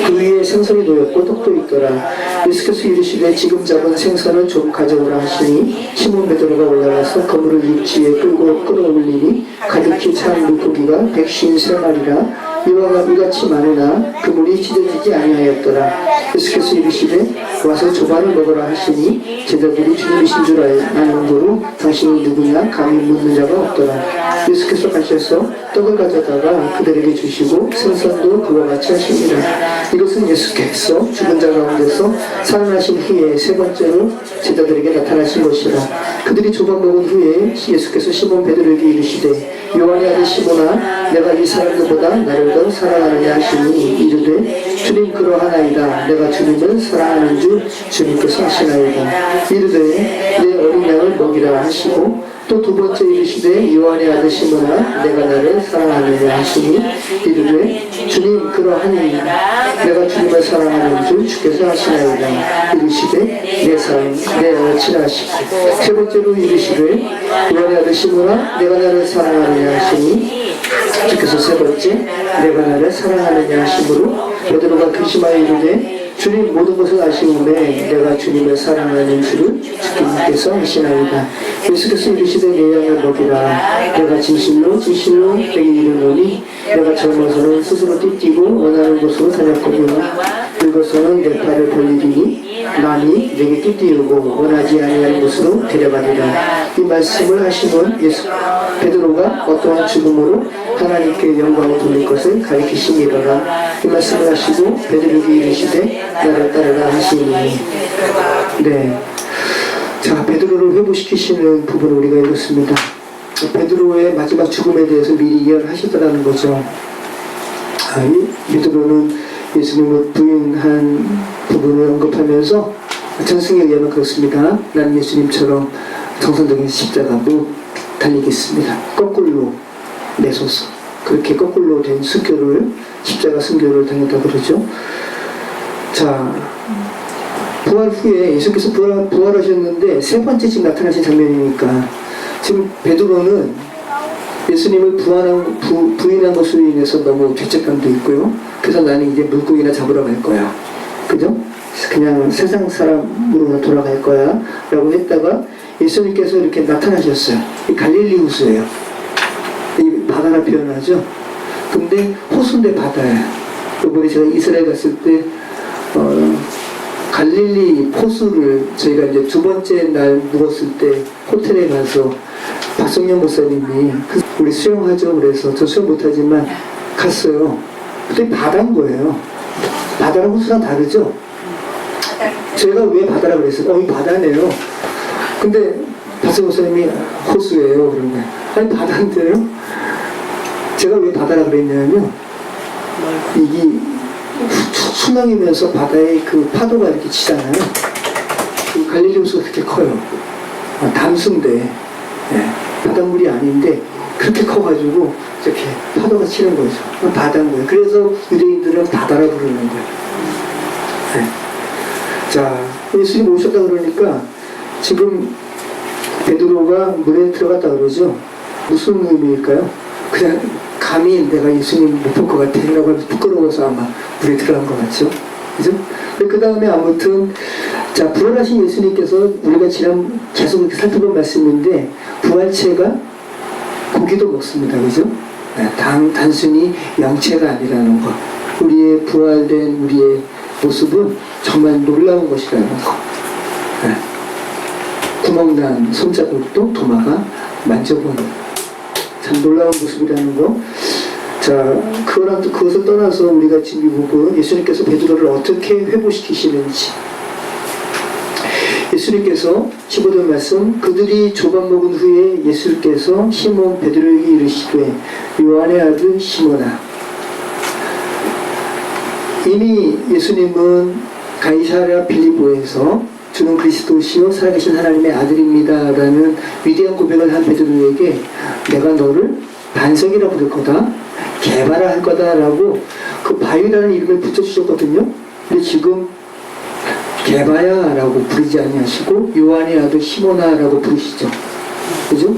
그 위에 생선이 놓였고 떡도 있더라. 예수께서 이르시되 지금 잡은 생선을 좀 가져오라 하시니 시몬 베드로가 올라가서 그물을 육지에 끌어올리니 가득히 찬 물고기가 153마리라 이와 이같이 많으나 그물이 찢어지지 아니하였더라. 예수께서 이르시되 와서 조반을 먹으라 하시니 제자들이 주님이신 줄 아는 거로 당신은 누구냐 감히 묻는 자가 없더라. 예수께서 가셔서 떡을 가져다가 그들에게 주시고 생선도 그와 같이 하십니다. 이것은 예수께서 죽은 자 가운데서 살아나신 후에 세 번째로 제자들에게 나타나신 것이라. 그들이 조반 먹은 후에 예수께서 시몬 베드로에게 이르시되 요한의 아들 시몬아 내가 이 사람들보다 나를 더 사랑하느냐 하시니 이르되 주님 그러하나이다. 내가 주님을 사랑하는 줄 주님께서 하시나이다. 이르되 내 어린 양을 먹이라 하시고 또 두 번째 이르시되 요한의 아들 시몬아 내가 나를 사랑하느냐 하시니 이르되 주님 그러하니 내가 주님을 사랑하는 줄 주께서 하시나이다. 이르시되 내 사랑 내 어치라 하시고 세 번째로 이르시되 요한의 아들 시몬아 내가 나를 사랑하느냐 하시니 주께서 세 번째 내가 나를 사랑하느냐 하심으로 베드로가 근심하여 이르되 주님 모든 것을 아시는데 내가 주님을 사랑하는 줄을 주님께서 하시나이다. 예수께서 이르시되 내 양을 먹이라. 내가 진실로 진실로 내게 이르노니 내가 젊어서는 스스로 띠뛰고 원하는 곳으로 다녔거니와 늙어서는 내 팔을 벌리리니 남이 내게 띠띠우고 원하지 아니하는 곳으로 데려가리라. 이 말씀을 하시면 베드로가 어떠한 죽음으로 하나님께 영광을 돌릴 것을 가리키시니라. 이 말씀을 하시고 베드로에게 이르시되 나를 따르라 하시니. 네. 자, 베드로를 회복시키시는 부분을 우리가 읽었습니다. 베드로의 마지막 죽음에 대해서 미리 예언하시더라는 거죠. 이 베드로는 예수님을 부인한 부분을 언급하면서 전승에 의하면 그렇습니다. 나는 예수님처럼 정상적인 십자가 못 달리겠습니다. 거꾸로 내소서. 그렇게 거꾸로 된 십자가 순교를 당했다고 그러죠. 자, 부활 후에 예수께서 부활하셨는데 세 번째 지금 나타나신 장면이니까 지금 베드로는 예수님을 부인한 것으로 인해서 너무 죄책감도 있고요. 그래서 나는 이제 물고기나 잡으러 갈 거야. 그죠? 그냥 세상 사람으로 돌아갈 거야. 라고 했다가 예수님께서 이렇게 나타나셨어요. 이 갈릴리 호수예요. 이 바다라 표현하죠. 근데 호수인데 바다예요. 이번에 제가 이스라엘 갔을 때 갈릴리 호수를 저희가 이제 두 번째 날 묵었을 때 호텔에 가서 박성현 목사님이 우리 수영하죠. 그래서 저 수영 못하지만 갔어요. 근데 바다인 거예요. 바다랑 호수랑 다르죠? 제가 왜 바다라 그랬어요? 이 바다네요. 근데 박성현 목사님이 호수예요. 그러면 아니 바다인데요? 제가 왜 바다라 그랬냐면 이게 순항이면서 바다에 그 파도가 이렇게 치잖아요. 그 갈릴리 호수가 그렇게 커요. 담수인데 바닷물이 아닌데 그렇게 커가지고 이렇게 파도가 치는 거죠. 바다인 거예요. 그래서 유대인들은 바다라 부르는 거예요. 자, 예수님 오셨다 그러니까 지금 베드로가 물에 들어갔다 그러죠. 무슨 의미일까요? 그냥 감히 내가 예수님 못 볼 것 같아 라고 하면서 부끄러워서 아마 물에 들어간 것 같죠. 그죠? 그 다음에 아무튼 자, 부활하신 예수님께서 우리가 지난 계속 이렇게 살펴본 말씀인데 부활체가 고기도 먹습니다. 그죠? 단순히 영체가 아니라는 것. 우리의 부활된 우리의 모습은 정말 놀라운 것이라는 것. 구멍난 손자국도 도마가 만져보는 참 놀라운 모습이라는 거. 자, 그것을 떠나서 우리가 지금 이 부분 예수님께서 베드로를 어떻게 회복시키시는지. 예수님께서 15절 말씀, 그들이 조반 먹은 후에 예수께서 시몬 베드로에게 이르시되 요한의 아들 시몬아. 이미 예수님은 가이사랴 빌립보에서 주는 그리스도시요 살아계신 하나님의 아들입니다 라는 위대한 고백을 한 베드로에게 내가 너를 반석이라 부를 거다, 개발을 할 거다 라고 그 바위라는 이름을 붙여주셨거든요. 근데 지금 게바야라고 부르지 아니하시고 요한의 아들 시모나라고 부르시죠. 그죠?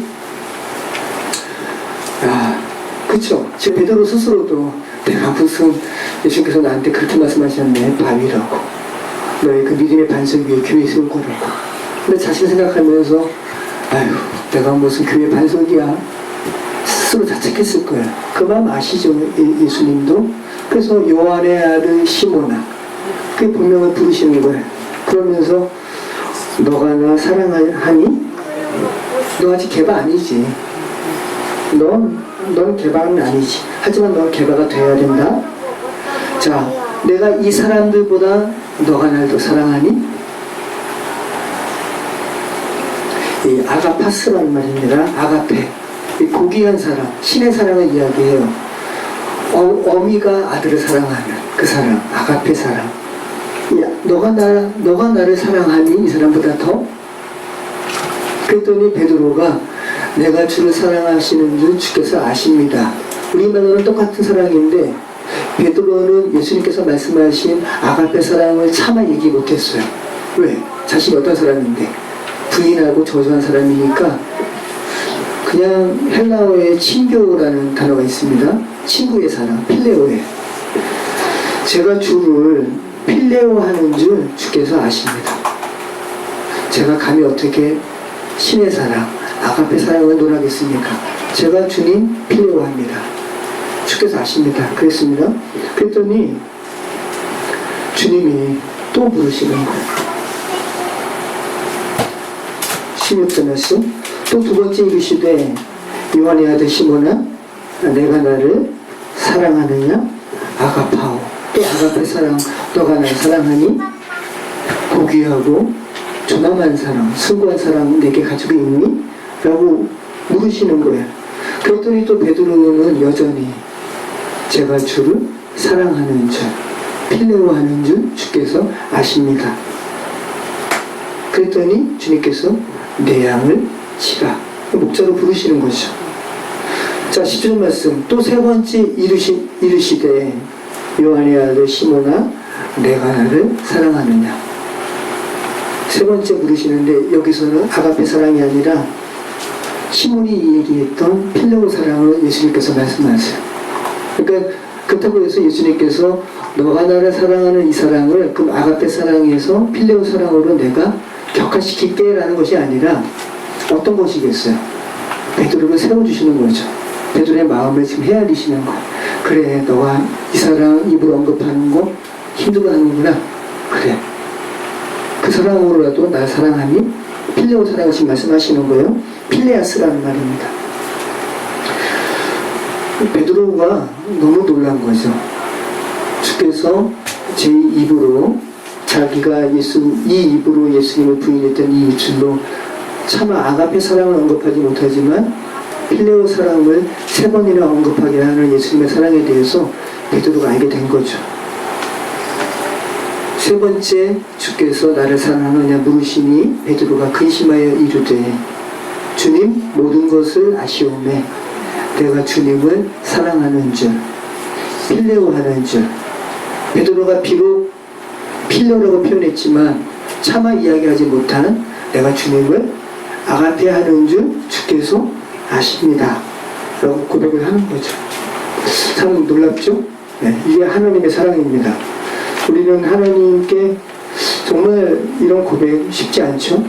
아, 그쵸. 지금 베드로 스스로도 내가 무슨 예수님께서 나한테 그렇게 말씀하셨네. 바위라고. 너의 그 믿음의 반석 위에 교회 세울 거라고. 근데 자신 생각하면서 아유, 내가 무슨 교회 반석이야. 스스로 자책했을 거예요. 그 마음 아시죠? 예수님도. 그래서 요한의 아들 시모나, 그 본명을 부르시는 거예요. 그러면서 너가 나 사랑하니? 너 아직 개바 아니지. 넌 개바는 아니지. 하지만 넌 개바가 돼야 된다. 자, 내가 이 사람들보다 너가 날 더 사랑하니? 이 아가파스라는 말입니다. 아가페. 이 고귀한 사랑, 신의 사랑을 이야기해요. 어미가 아들을 사랑하는 그 사랑, 아가페 사랑. 야, 너가 나를 사랑하니? 이 사람보다 더? 그랬더니 베드로가 내가 주를 사랑하시는 줄 주께서 아십니다. 우리말로는 똑같은 사랑인데 베드로는 예수님께서 말씀하신 아가페 사랑을 차마 얘기 못했어요. 왜? 자신이 어떤 사람인데 부인하고 저주한 사람이니까 그냥 헬라어에 친교라는 단어가 있습니다. 친구의 사랑, 필레오에. 제가 주를 필레오 하는 줄 주께서 아십니다. 제가 감히 어떻게 신의 사랑, 아가페 사랑을 논하겠습니까? 제가 주님 필레오 합니다. 주께서 아십니다. 그랬습니다. 그랬더니 주님이 또 부르시는 거예요. 16절 말씀. 또 두 번째 이르시되 요한의 아들 시모나 내가 나를 사랑하느냐? 아가파오. 또 아가페 사랑, 너가 나를 사랑하니? 고귀하고 조남한 사랑, 숭고한 사랑 내게 가지고 있니? 라고 물으시는 거예요. 그랬더니 또 베드로는 여전히 제가 주를 사랑하는 줄, 필레오 하는 줄 주께서 아십니다. 그랬더니 주님께서 내 양을 치라. 목자로 부르시는 거죠. 자, 10절 말씀. 또 세 번째 이르시되 요한의 아들 시모나 내가 나를 사랑하느냐. 세 번째 부르시는데 여기서는 아가페 사랑이 아니라 시몬이 얘기했던 필레오 사랑을 예수님께서 말씀하세요. 그러니까 그렇다고 해서 예수님께서 너가 나를 사랑하는 이 사랑을 그 아가페 사랑에서 필레오 사랑으로 내가 격화시킬게 라는 것이 아니라 어떤 것이겠어요? 베드로를 세워주시는 거죠. 베드로의 마음을 지금 헤아리시는 거예요. 그래, 너가 이 사랑 입으로 언급하는 거 힘들어하는구나. 그래, 그 사랑으로라도 날 사랑하니? 필레오 사랑을 지금 말씀하시는 거예요. 필레아스라는 말입니다. 베드로가 너무 놀란 거죠. 주께서 제 입으로 자기가 이 입으로 예수님을 부인했던 이 입술로 차마 아가페 사랑을 언급하지 못하지만 필레오 사랑을 세 번이나 언급하게 하는 예수님의 사랑에 대해서 베드로가 알게 된 거죠. 세 번째 주께서 나를 사랑하느냐 물으시니 베드로가 근심하여 이르되 주님 모든 것을 아시오매 내가 주님을 사랑하는 줄 필레오 하는 줄. 베드로가 비록 필레오라고 표현했지만 차마 이야기하지 못한 내가 주님을 아가페 하는 줄 주께서 아십니다 라고 고백을 하는 거죠. 참 놀랍죠? 네, 이게 하나님의 사랑입니다. 우리는 하나님께 정말 이런 고백 쉽지 않죠?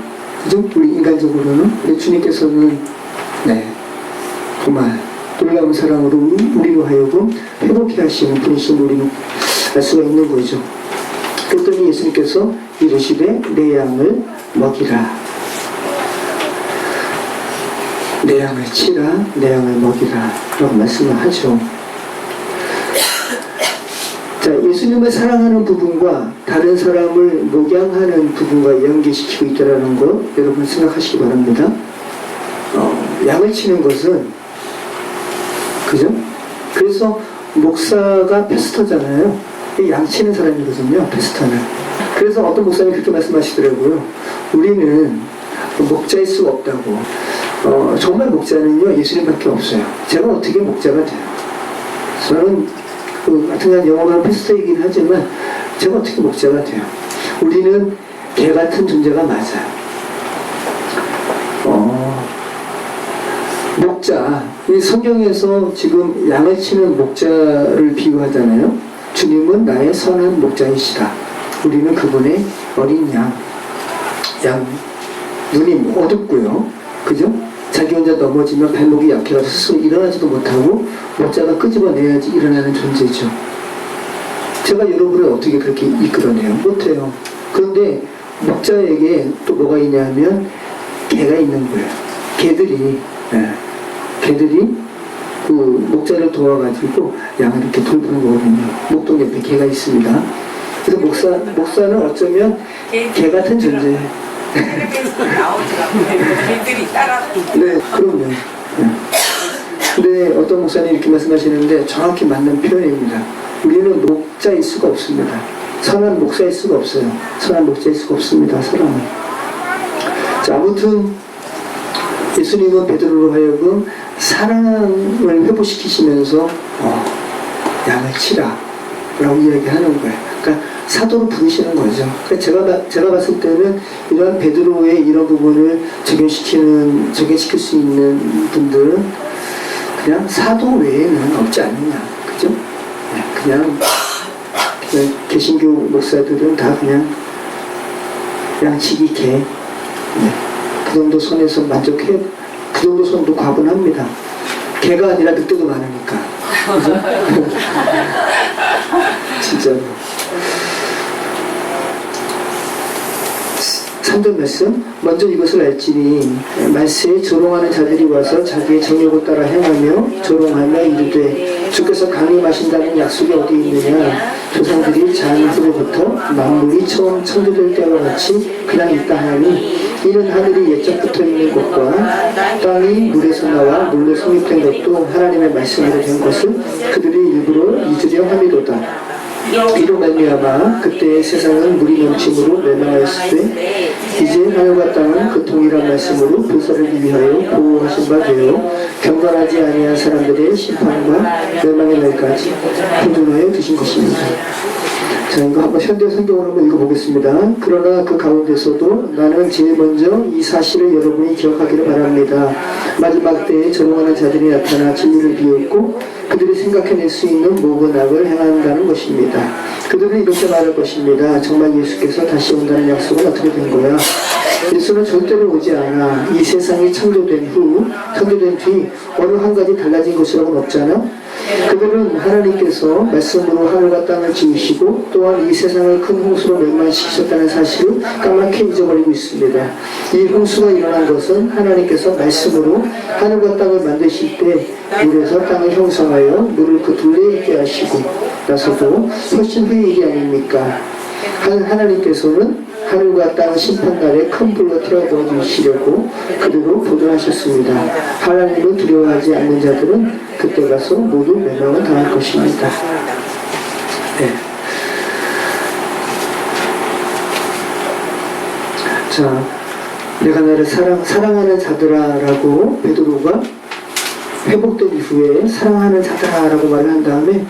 그죠? 우리 인간적으로는. 근데 주님께서는 네, 정말 놀라운 사랑으로 우리로 하여금 회복해 하시는 분이신 우리는 알 수가 있는 거죠. 그랬더니 예수님께서 이르시되 내 양을 먹이라. 내 양을 치라, 내 양을 먹이라 라고 말씀을 하죠. 자, 예수님을 사랑하는 부분과 다른 사람을 목양하는 부분과 연계시키고 있다는 것 여러분 생각하시기 바랍니다. 양을 치는 것은 그죠? 그래서 목사가 패스터잖아요. 양 치는 사람이거든요, 패스터는. 그래서 어떤 목사님이 그렇게 말씀하시더라고요. 우리는 목자일 수가 없다고. 정말 목자는요 예수님밖에 없어요. 제가 어떻게 목자가 돼요? 저는 같은 영어만 패스터이긴 하지만 제가 어떻게 목자가 돼요? 우리는 개 같은 존재가 맞아요. 목자, 이 성경에서 지금 양을 치는 목자를 비유하잖아요. 주님은 나의 선한 목자이시다. 우리는 그분의 어린 양, 눈이 어둡고요, 그죠? 자기 혼자 넘어지면 발목이 약해가지고 스스로 일어나지도 못하고 목자가 끄집어내야지 일어나는 존재죠. 제가 여러분을 어떻게 그렇게 이끌어내요? 못해요. 그런데 목자에게 또 뭐가 있냐면 개가 있는 거예요. 개들이 그 목자를 도와가지고 양을 이렇게 돌보는 거거든요. 목동 옆에 개가 있습니다. 그래서 목사는 어쩌면 개 같은 존재예요. 개들이 따라. 네, 그럼요. 근데 어떤 목사님 이렇게 말씀하시는데 정확히 맞는 표현입니다. 우리는 목자일 수가 없습니다. 선한 목사일 수가 없어요. 선한 목자일 수가 없습니다. 사람은. 자, 아무튼 예수님은 베드로로 하여금 사랑을 회복시키시면서 양을 치라 라고 이야기하는 거예요. 그러니까 사도로 부르시는 거죠. 그러니까 제가 봤을 때는 이런 베드로의 이런 부분을 적용시킬 수 있는 분들은 그냥 사도 외에는 없지 않느냐, 그죠? 네, 그냥 개신교 목사들은 다 그냥 양치기 개, 네, 그 정도 선에서 만족해, 그 정도 선도 과분합니다. 개가 아니라 늑대도 많으니까, 그죠? 진짜로. 3절 말씀, 먼저 이것을 알지니 말세에 조롱하는 자들이 와서 자기의 정욕을 따라 행하며 조롱하며 이르되 주께서 강림하신다는 약속이 어디 있느냐. 조상들이 자연 후로부터 만물이 처음 창조될 때와 같이 그냥 있다 하니 이는 하늘이 예적부터 있는 것과 땅이 물에서 나와 물로 성립된 것도 하나님의 말씀으로 된 것을 그들이 일부러 잊으려 함이로다. 이로 말미암아 그때의 세상은 물이 넘침으로 멸망하였을 때 이제 하늘과 땅은 그 동일한 말씀으로 불사르기 위하여 보호하신 바 되어 경건하지 아니한 사람들의 심판과 멸망의 날까지 보존하여 두신 것입니다. 자, 이거 한번 현대 성경으로 한번 읽어보겠습니다. 그러나 그 가운데서도 나는 제일 먼저 이 사실을 여러분이 기억하기를 바랍니다. 마지막 때에 조롱하는 자들이 나타나 진리를 비웃고 그들이 생각해낼 수 있는 모든 악을 행한다는 것입니다. 그들은 이렇게 말할 것입니다. 정말 예수께서 다시 온다는 약속은 어떻게 된 거야? 예수는 절대로 오지 않아. 이 세상이 창조된 뒤 어느 한 가지 달라진 것이라고는 없잖아. 그들은 하나님께서 말씀으로 하늘과 땅을 지으시고 또한 이 세상을 큰 홍수로 멸망시키셨다는 사실을 까맣게 잊어버리고 있습니다. 이 홍수가 일어난 것은 하나님께서 말씀으로 하늘과 땅을 만드실 때 물에서 땅을 형성하여 물을 그 둘레에 있게 하시고 나서도 훨씬 후의 일이 아닙니까? 하나님께서는 하늘과 땅 심판날에 큰 불로 태워 주시려고 그대로 보존하셨습니다. 하나님을 두려워하지 않는 자들은 그때 가서 모두 멸망을 당할 것입니다. 네. 자, 내가 나를 사랑하는 자들아라고 베드로가 회복된 이후에 사랑하는 자들아라고 말을 한 다음에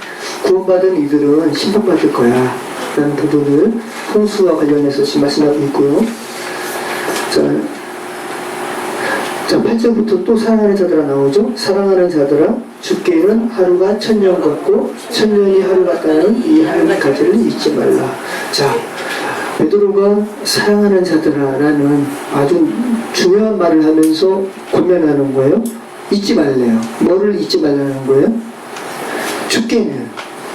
구원받은 이들은 심판받을 거야 라는 부분을 홍수와 관련해서 지금 말씀하고 있고요. 자, 8절부터 또 사랑하는 자들아 나오죠. 사랑하는 자들아 주께는 하루가 1000년 같고 1000년이 하루 같다는 이 한 가지를 잊지 말라. 자, 베드로가 사랑하는 자들아라는 아주 중요한 말을 하면서 권면하는 거예요. 잊지 말래요. 뭐를 잊지 말라는 거예요? 주께는,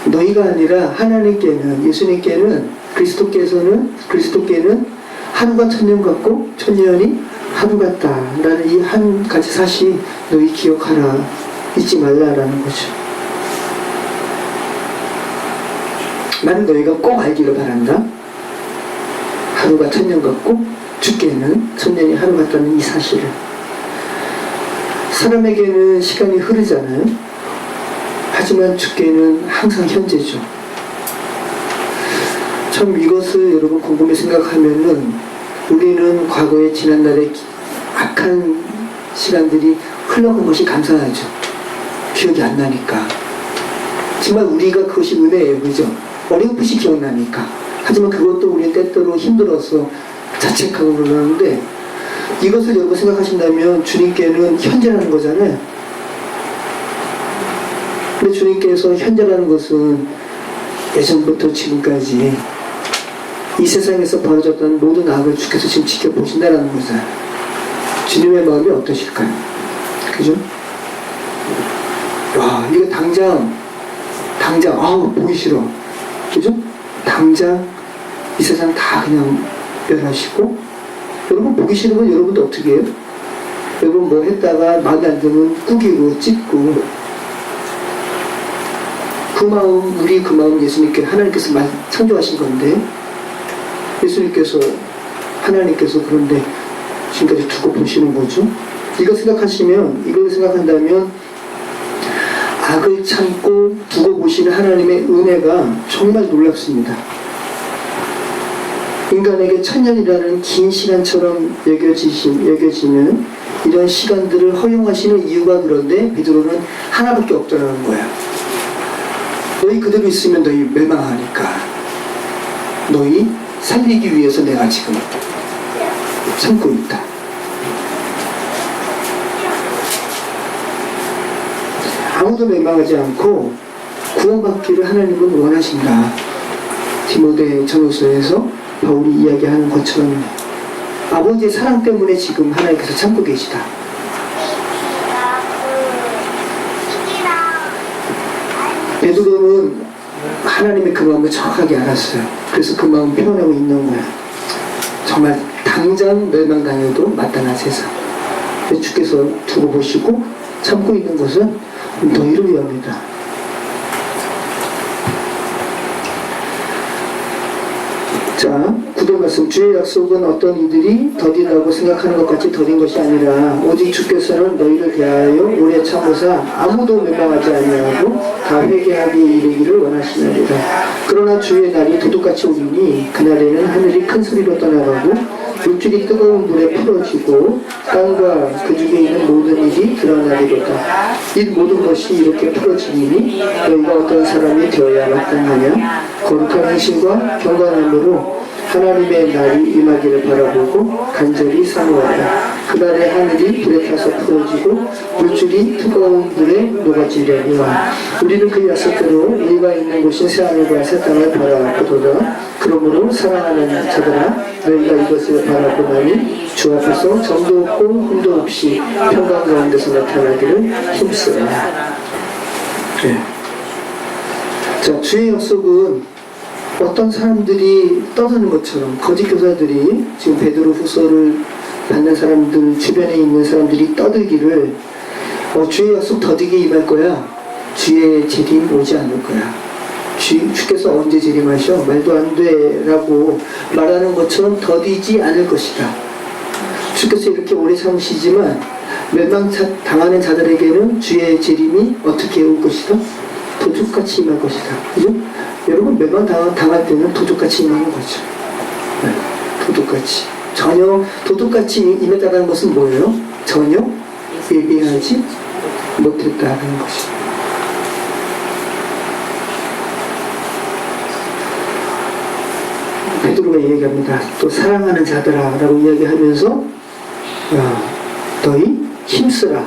너희가 아니라 하나님께는, 예수님께는, 그리스도께는 하루가 1000년 같고 1000년이 하루 같다라는 이 한 가지 사실 너희 기억하라, 잊지 말라라는 거죠. 나는 너희가 꼭 알기를 바란다. 하루가 1000년 같고 주께는 1000년이 하루 같다는 이 사실을. 사람에게는 시간이 흐르잖아요. 하지만 주께는 항상 현재죠. 참 이것을 여러분 곰곰이 생각하면은 우리는 과거의 지난날의 악한 시간들이 흘러간 것이 감사하죠. 기억이 안 나니까. 정말 우리가 그것이 은혜예요. 그죠? 어렴풋이 기억나니까. 하지만 그것도 우리는 때때로 힘들어서 자책하고 그러는데 이것을 여러분 생각하신다면 주님께는 현재라는 거잖아요. 근데 주님께서 현재라는 것은 예전부터 지금까지 이 세상에서 벌어졌던 모든 악을 주께서 지금 지켜보신다는 거잖아요. 주님의 마음이 어떠실까요? 그죠? 와, 이거 당장 보기 싫어. 그죠? 당장 이 세상 다 그냥 멸하시고, 여러분 보기 싫으면 여러분도 어떻게 해요? 여러분 뭐 했다가 마음에 안 들면 꾸기고 찢고, 그 마음, 우리 그 마음 예수님께 하나님께서 창조하신 건데, 예수님께서 하나님께서 그런데 지금까지 두고 보시는 거죠. 이걸 생각한다면 악을 참고 두고 보시는 하나님의 은혜가 정말 놀랍습니다. 인간에게 천년이라는 긴 시간처럼 여겨지는 이런 시간들을 허용하시는 이유가 그런데 베드로는 하나밖에 없다는 거야. 너희 그대로 있으면 너희 멸망하니까 너희 살리기 위해서 내가 지금 참고 있다. 아무도 멸망하지 않고 구원받기를 하나님은 원하신다. 디모데 전후서에서 바울이 이야기하는 것처럼 아버지의 사랑 때문에 지금 하나님께서 참고 계시다. 베드로는 하나님의 그 마음을 정확하게 알았어요. 그래서 그 마음을 표현하고 있는 거야. 정말 당장 멸망당해도 마땅한 세상. 주께서 두고 보시고 참고 있는 것은 너희를 위함이다. 자, 9절 말씀. 주의 약속은 어떤 이들이 더디라고 생각하는 것 같이 더딘 것이 아니라 오직 주께서는 너희를 대하여 오래 참으사 아무도 멸망하지 아니하고 다 회개하기 이르기를 원하시나이다. 그러나 주의 날이 도둑같이 오리니 그날에는 하늘이 큰 소리로 떠나가고 물줄이 뜨거운 물에 풀어지고 땅과 그 중에 있는 모든 일이 드러나리로다. 이 모든 것이 이렇게 풀어지니 너희가 어떤 사람이 되어야 마땅하냐. 거룩한 행실과 경건함으로 하나님의 날이 임하기를 바라보고 간절히 사모하라. 그날에 하늘이 불에 타서 풀어지고 물줄이 뜨거운 물에 녹아지려니와 우리는 그 약속대로 너희가 있는 곳인 새하늘과 새 땅을 바라보도다. 그러므로 사랑하는 자들아 너희가 이것을 바라보나니 주 앞에서 정도 없고 흠도 없이 평강 가운데서 나타나기를 힘쓰라. 네. 자, 주의 약속은 어떤 사람들이 떠드는 것처럼 거짓 교사들이 지금 베드로 후서를 받는 사람들 주변에 있는 사람들이 떠들기를 주의 약속 더디게 임할 거야. 주의 재림 오지 않을 거야. 주께서 언제 재림하셔? 말도 안 돼 라고 말하는 것처럼 더디지 않을 것이다. 주께서 이렇게 오래 참으시지만 멸망 당하는 자들에게는 주의 재림이 어떻게 올 것이다? 도둑같이 임할 것이다. 그죠? 여러분 멸망 당할 때는 도둑같이 임하는 거죠. 네, 도둑같이. 전혀 도둑같이 임했다는 것은 뭐예요? 전혀 예비하지 못했다는 것이죠. 베드로가 얘기합니다. 또 사랑하는 자들아 라고 이야기하면서 너희 힘쓰라.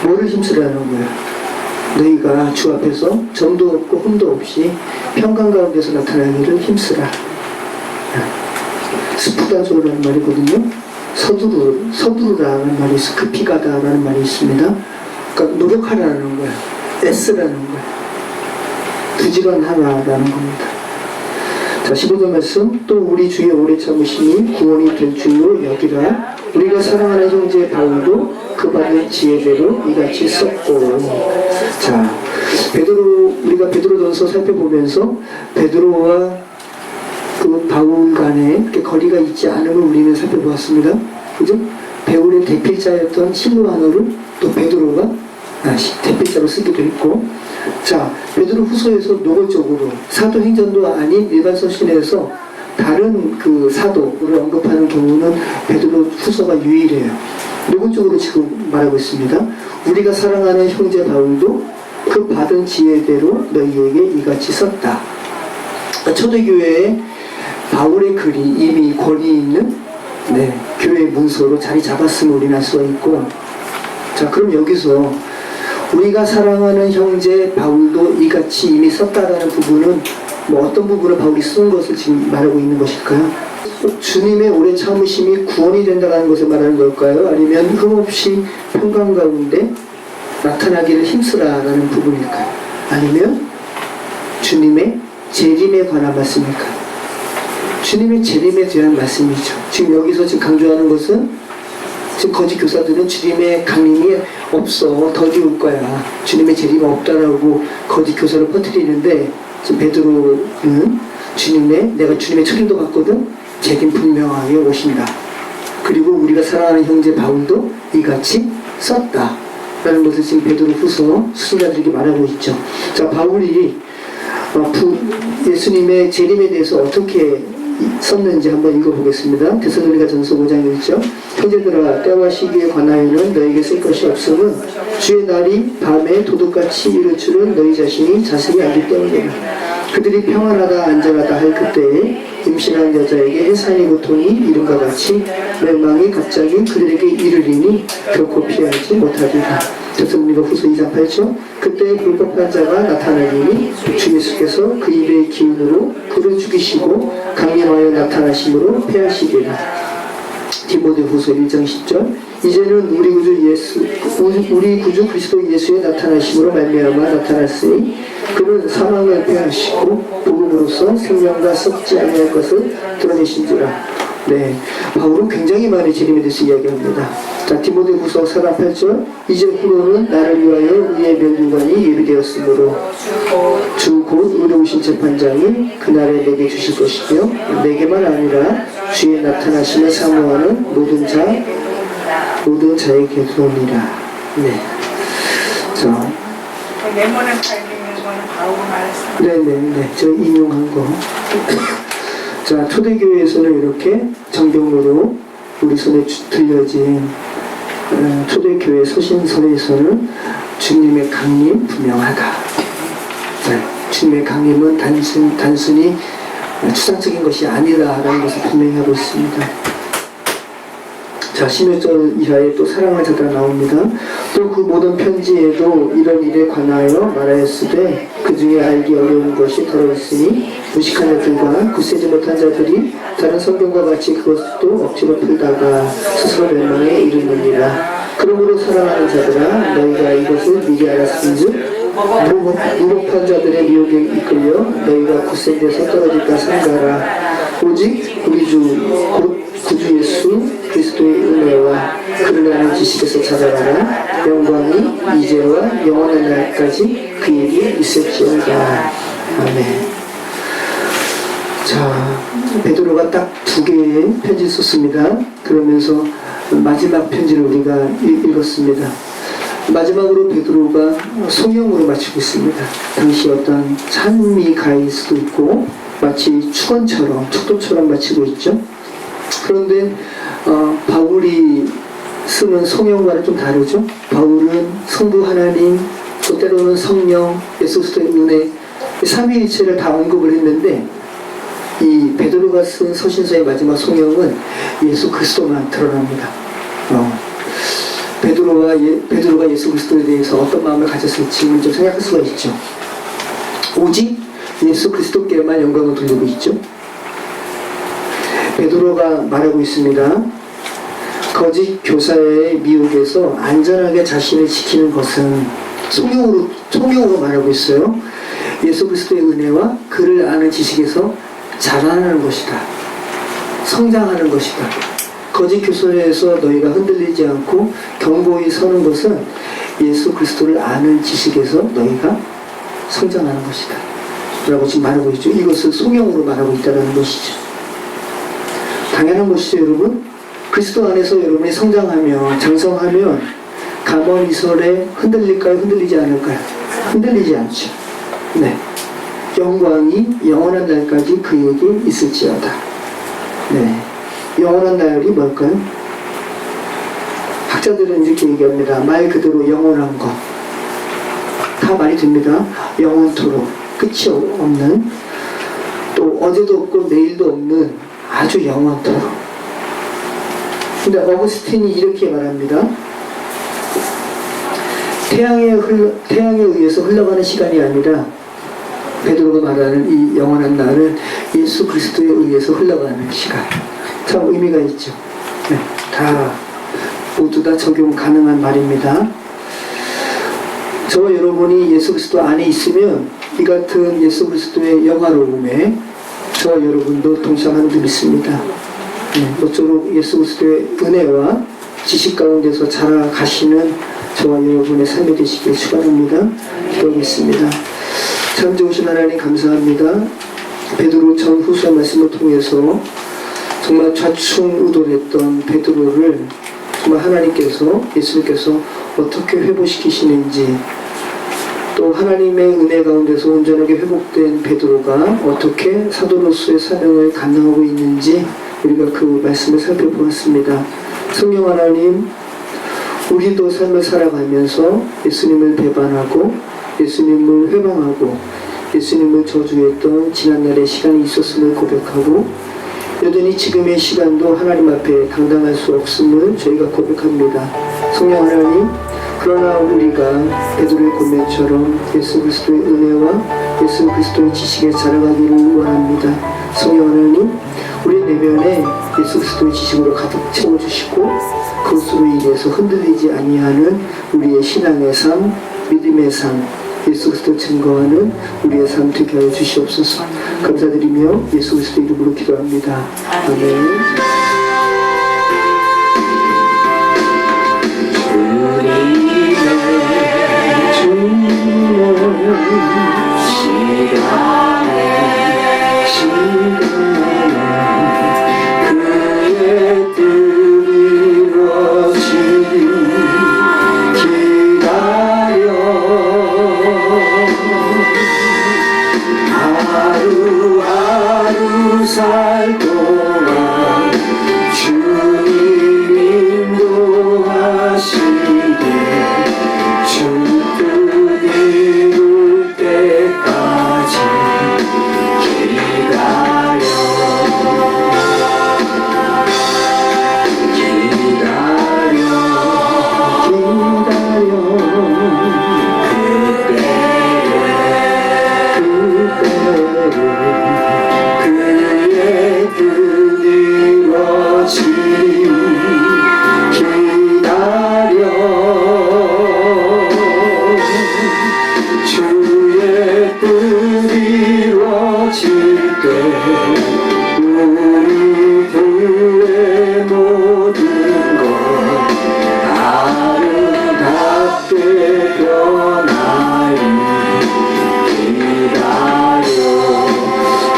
뭐를 힘쓰라는 거야? 너희가 주 앞에서 점도 없고 흠도 없이 평강 가운데서 나타나기를 힘쓰라. 스푸다조라는 말이거든요. 서두르라는 말이 있어. 급히 가다라는 말이 있습니다. 그러니까 노력하라는 거야. 애쓰라는 거야. 부지런하라라는 겁니다. 자, 15절 말씀. 또 우리 주의 오래 참으심이 구원이 될 줄로 여기라. 우리가 사랑하는 형제 바울도 그 받은 지혜대로 이같이 썼고. 자, 우리가 베드로전서 살펴보면서 베드로와 그 바울 간에 이렇게 거리가 있지 않음을 우리는 살펴보았습니다. 그죠? 베울의 대필자였던 실로아노를 또 베드로가 대필자로 쓰기도 했고. 자, 베드로 후서에서 노골적으로 사도행전도 아닌 일반 서신에서 다른 그 사도를 언급하는 경우는 베드로 후서가 유일해요. 노골적으로 지금 말하고 있습니다. 우리가 사랑하는 형제 바울도 그 받은 지혜대로 너희에게 이같이 썼다. 초대교회에 바울의 글이 이미 권위 있는 교회 문서로 자리 잡았음을 우리는 알 수가 있고, 자, 그럼 여기서 우리가 사랑하는 형제 바울도 이같이 이미 썼다라는 부분은 어떤 부분을 바울이 쓴 것을 지금 말하고 있는 것일까요? 주님의 오래 참으심이 구원이 된다는 것을 말하는 걸까요? 아니면 흠없이 평강 가운데 나타나기를 힘쓰라라는 부분일까요? 아니면 주님의 재림에 관한 말씀일까요? 주님의 재림에 대한 말씀이죠. 지금 여기서 지금 강조하는 것은, 지금 거짓 교사들은 주님의 강림이 없어, 더디 올 거야, 주님의 재림이 없다라고 거짓 교사를 퍼뜨리는데, 지금 베드로는 내가 주님의 초림도 봤거든, 재림 분명하게 오신다. 그리고 우리가 사랑하는 형제 바울도 이같이 썼다 라는 것을 지금 베드로 후서 수신자들에게 말하고 있죠. 자, 바울이 예수님의 재림에 대해서 어떻게 썼는지 한번 읽어보겠습니다. 데살로니가 전서 5장 1절. 형제들아, 때와 시기에 관하여는 너에게 쓸 것이 없음은 주의 날이 밤에 도둑같이 이를 줄은 너희 자신이 자세히 알기 때문이라. 그들이 평안하다 안전하다 할 그때에 임신한 여자에게 해산의 고통이 이른과 같이 멸망이 갑자기 그들에게 이르리니 결코 피하지 못하리라. 데살로니가 후서 2장 8절. 그때 불법한 자가 나타나리니 주 예수께서 그 입의 기운으로 그를 죽이시고 강림하여 나타나심으로 패하시리라. 디모데후서 1장 10절. 이제는 우리 구주 그리스도 예수의 나타나심으로 말미암아 나타났으니 그는 사망을 패하시고 복음으로써 생명과 썩지 아니할 것을 드러내신지라. 바울은 굉장히 많이 재림에 대해서 이야기합니다. 자, 디모데후서 4장 8절. 이제 후로는 나를 위하여 의의 면류관이 예비되었으므로 주 곧 의로우신 재판장이 그날에 내게 주실 것이며 내게만 아니라 주의 나타나심을 사모하는 모든 자에게 들어오니라. 자, 레몬을 팔리는 거는 바울이 말했습니다. 저 인용한 거. 자, 초대교회에서는 이렇게 정경으로 우리 손에 들려진 초대교회 서신서에서는 주님의 강림 분명하다. 주님의 강림은 단순히 추상적인 것이 아니다라는 것을 분명히 하고 있습니다. 자, 16절 이하에 또 사랑을 찾아 나옵니다. 또 그 모든 편지에도 이런 일에 관하여 말하였으되 그 중에 알기 어려운 것이 더러있으니 무식한 자들과 굳세지 못한 자들이 다른 성경과 같이 그것도 억지로 풀다가 스스로 멸망에 이르느니라. 그러므로 사랑하는 자들아, 너희가 이것을 미리 알았은즉 무법한 자들의 미혹에 이끌려 너희가 굳센 데서 떨어질까 삼가라. 오직 우리 주 곧 구주 예수 그리스도의 은혜와 그를 아는 지식에서 자라가라. 영광이 이제와 영원한 날까지 그에게 있을지어다. 아멘. 자, 베드로가 딱 2개의 편지를 썼습니다. 그러면서 마지막 편지를 우리가 읽었습니다. 마지막으로 베드로가 송영으로 마치고 있습니다. 당시 어떤 산미 가일 수도 있고 마치 축도처럼 마치고 있죠. 그런데 바울이 쓰는 송영과는 좀 다르죠. 바울은 성부 하나님, 또 때로는 성령, 예수 그리스도의 은혜, 삼위일체를 다 언급을 했는데 이 베드로가 쓴 서신서의 마지막 송영은 예수 그리스도만 드러납니다. 베드로가 예수 그리스도에 대해서 어떤 마음을 가졌을지 좀 생각할 수가 있죠. 오직 예수 그리스도께만 영광을 돌리고 있죠. 베드로가 말하고 있습니다. 거짓 교사의 미혹에서 안전하게 자신을 지키는 것은 총용으로 말하고 있어요. 예수 그리스도의 은혜와 그를 아는 지식에서 자라나는 것이다. 성장하는 것이다. 거짓 교사에서 너희가 흔들리지 않고 견고히 서는 것은 예수 그리스도를 아는 지식에서 너희가 성장하는 것이다 라고 지금 말하고 있죠. 이것을 송영으로 말하고 있다는 것이죠. 당연한 것이죠, 여러분. 그리스도 안에서 여러분이 성장하면, 장성하면 가문 이설에 흔들릴까요? 흔들리지 않을까요? 흔들리지 않죠. 영광이 영원한 날까지 그에게 있을지어다. 영원한 날이 뭘까요? 학자들은 이렇게 얘기합니다. 말 그대로 영원한 것. 다 말이 됩니다. 영원토록 끝이 없는 또 어제도 없고 내일도 없는 아주 영원토록. 근데 어거스틴이 이렇게 말합니다. 태양에 의해서 흘러가는 시간이 아니라 베드로가 말하는 이 영원한 날은 예수 그리스도에 의해서 흘러가는 시간. 참 의미가 있죠. 네, 모두 다 적용 가능한 말입니다. 저와 여러분이 예수 그리스도 안에 있으면 이 같은 예수 그리스도의 영화로움에 저와 여러분도 동참하는 줄 믿습니다. 모쪼록 예수 그리스도의 은혜와 지식 가운데서 자라가시는 저와 여러분의 삶이 되시길 축원합니다. 기도하겠습니다. 참 좋으신 하나님 감사합니다. 베드로 전후서 말씀을 통해서 정말 좌충우돌했던 베드로를 정말 하나님께서, 예수님께서 어떻게 회복시키시는지, 또 하나님의 은혜 가운데서 온전하게 회복된 베드로가 어떻게 사도로서의 사명을 감당하고 있는지 우리가 그 말씀을 살펴보았습니다. 성령 하나님, 우리도 삶을 살아가면서 예수님을 배반하고 예수님을 회방하고 예수님을 저주했던 지난날의 시간이 있었음을 고백하고 여전히 지금의 시간도 하나님 앞에 당당할 수 없음을 저희가 고백합니다. 성령 하나님, 그러나 우리가 베드로의 고백처럼 예수 그리스도의 은혜와 예수 그리스도의 지식에 자라가기를 원합니다. 성령 하나님, 우리 내면에 예수 그리스도의 지식으로 가득 채워주시고 그것으로 인해서 흔들리지 아니하는 우리의 신앙의 삶, 믿음의 삶, 예수 그리스도 증거하는 우리의 삶 되게 하여 주시옵소서. 감사드리며 예수 그리스도 이름으로 기도합니다. 아멘. 살 동안 주님 인도하시되 주 뜻 이룰 때까지 기다려 우리들의 모든 것 아름답게 변하리 기다려.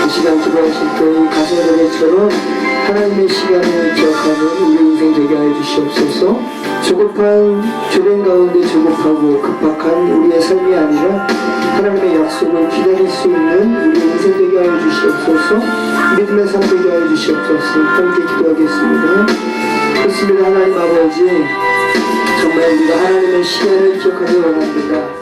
이 시간 기도하실 때 가사 노래처럼 하나님의 시간을 기억하는 우리 인생 되게 하여 주시옵소서. 조급한 조변 가운데 조급하고 급박한 우리의 삶이 아니라 하나님의 약속을 기다릴 수 있는 우리 인생 되게 하여 주시옵소서. 믿음의 삶 되게 하여 주시옵소서. 함께 기도하겠습니다. 그렇습니다. 하나님 아버지, 정말 우리가 하나님의 시간을 기억하기 원합니다.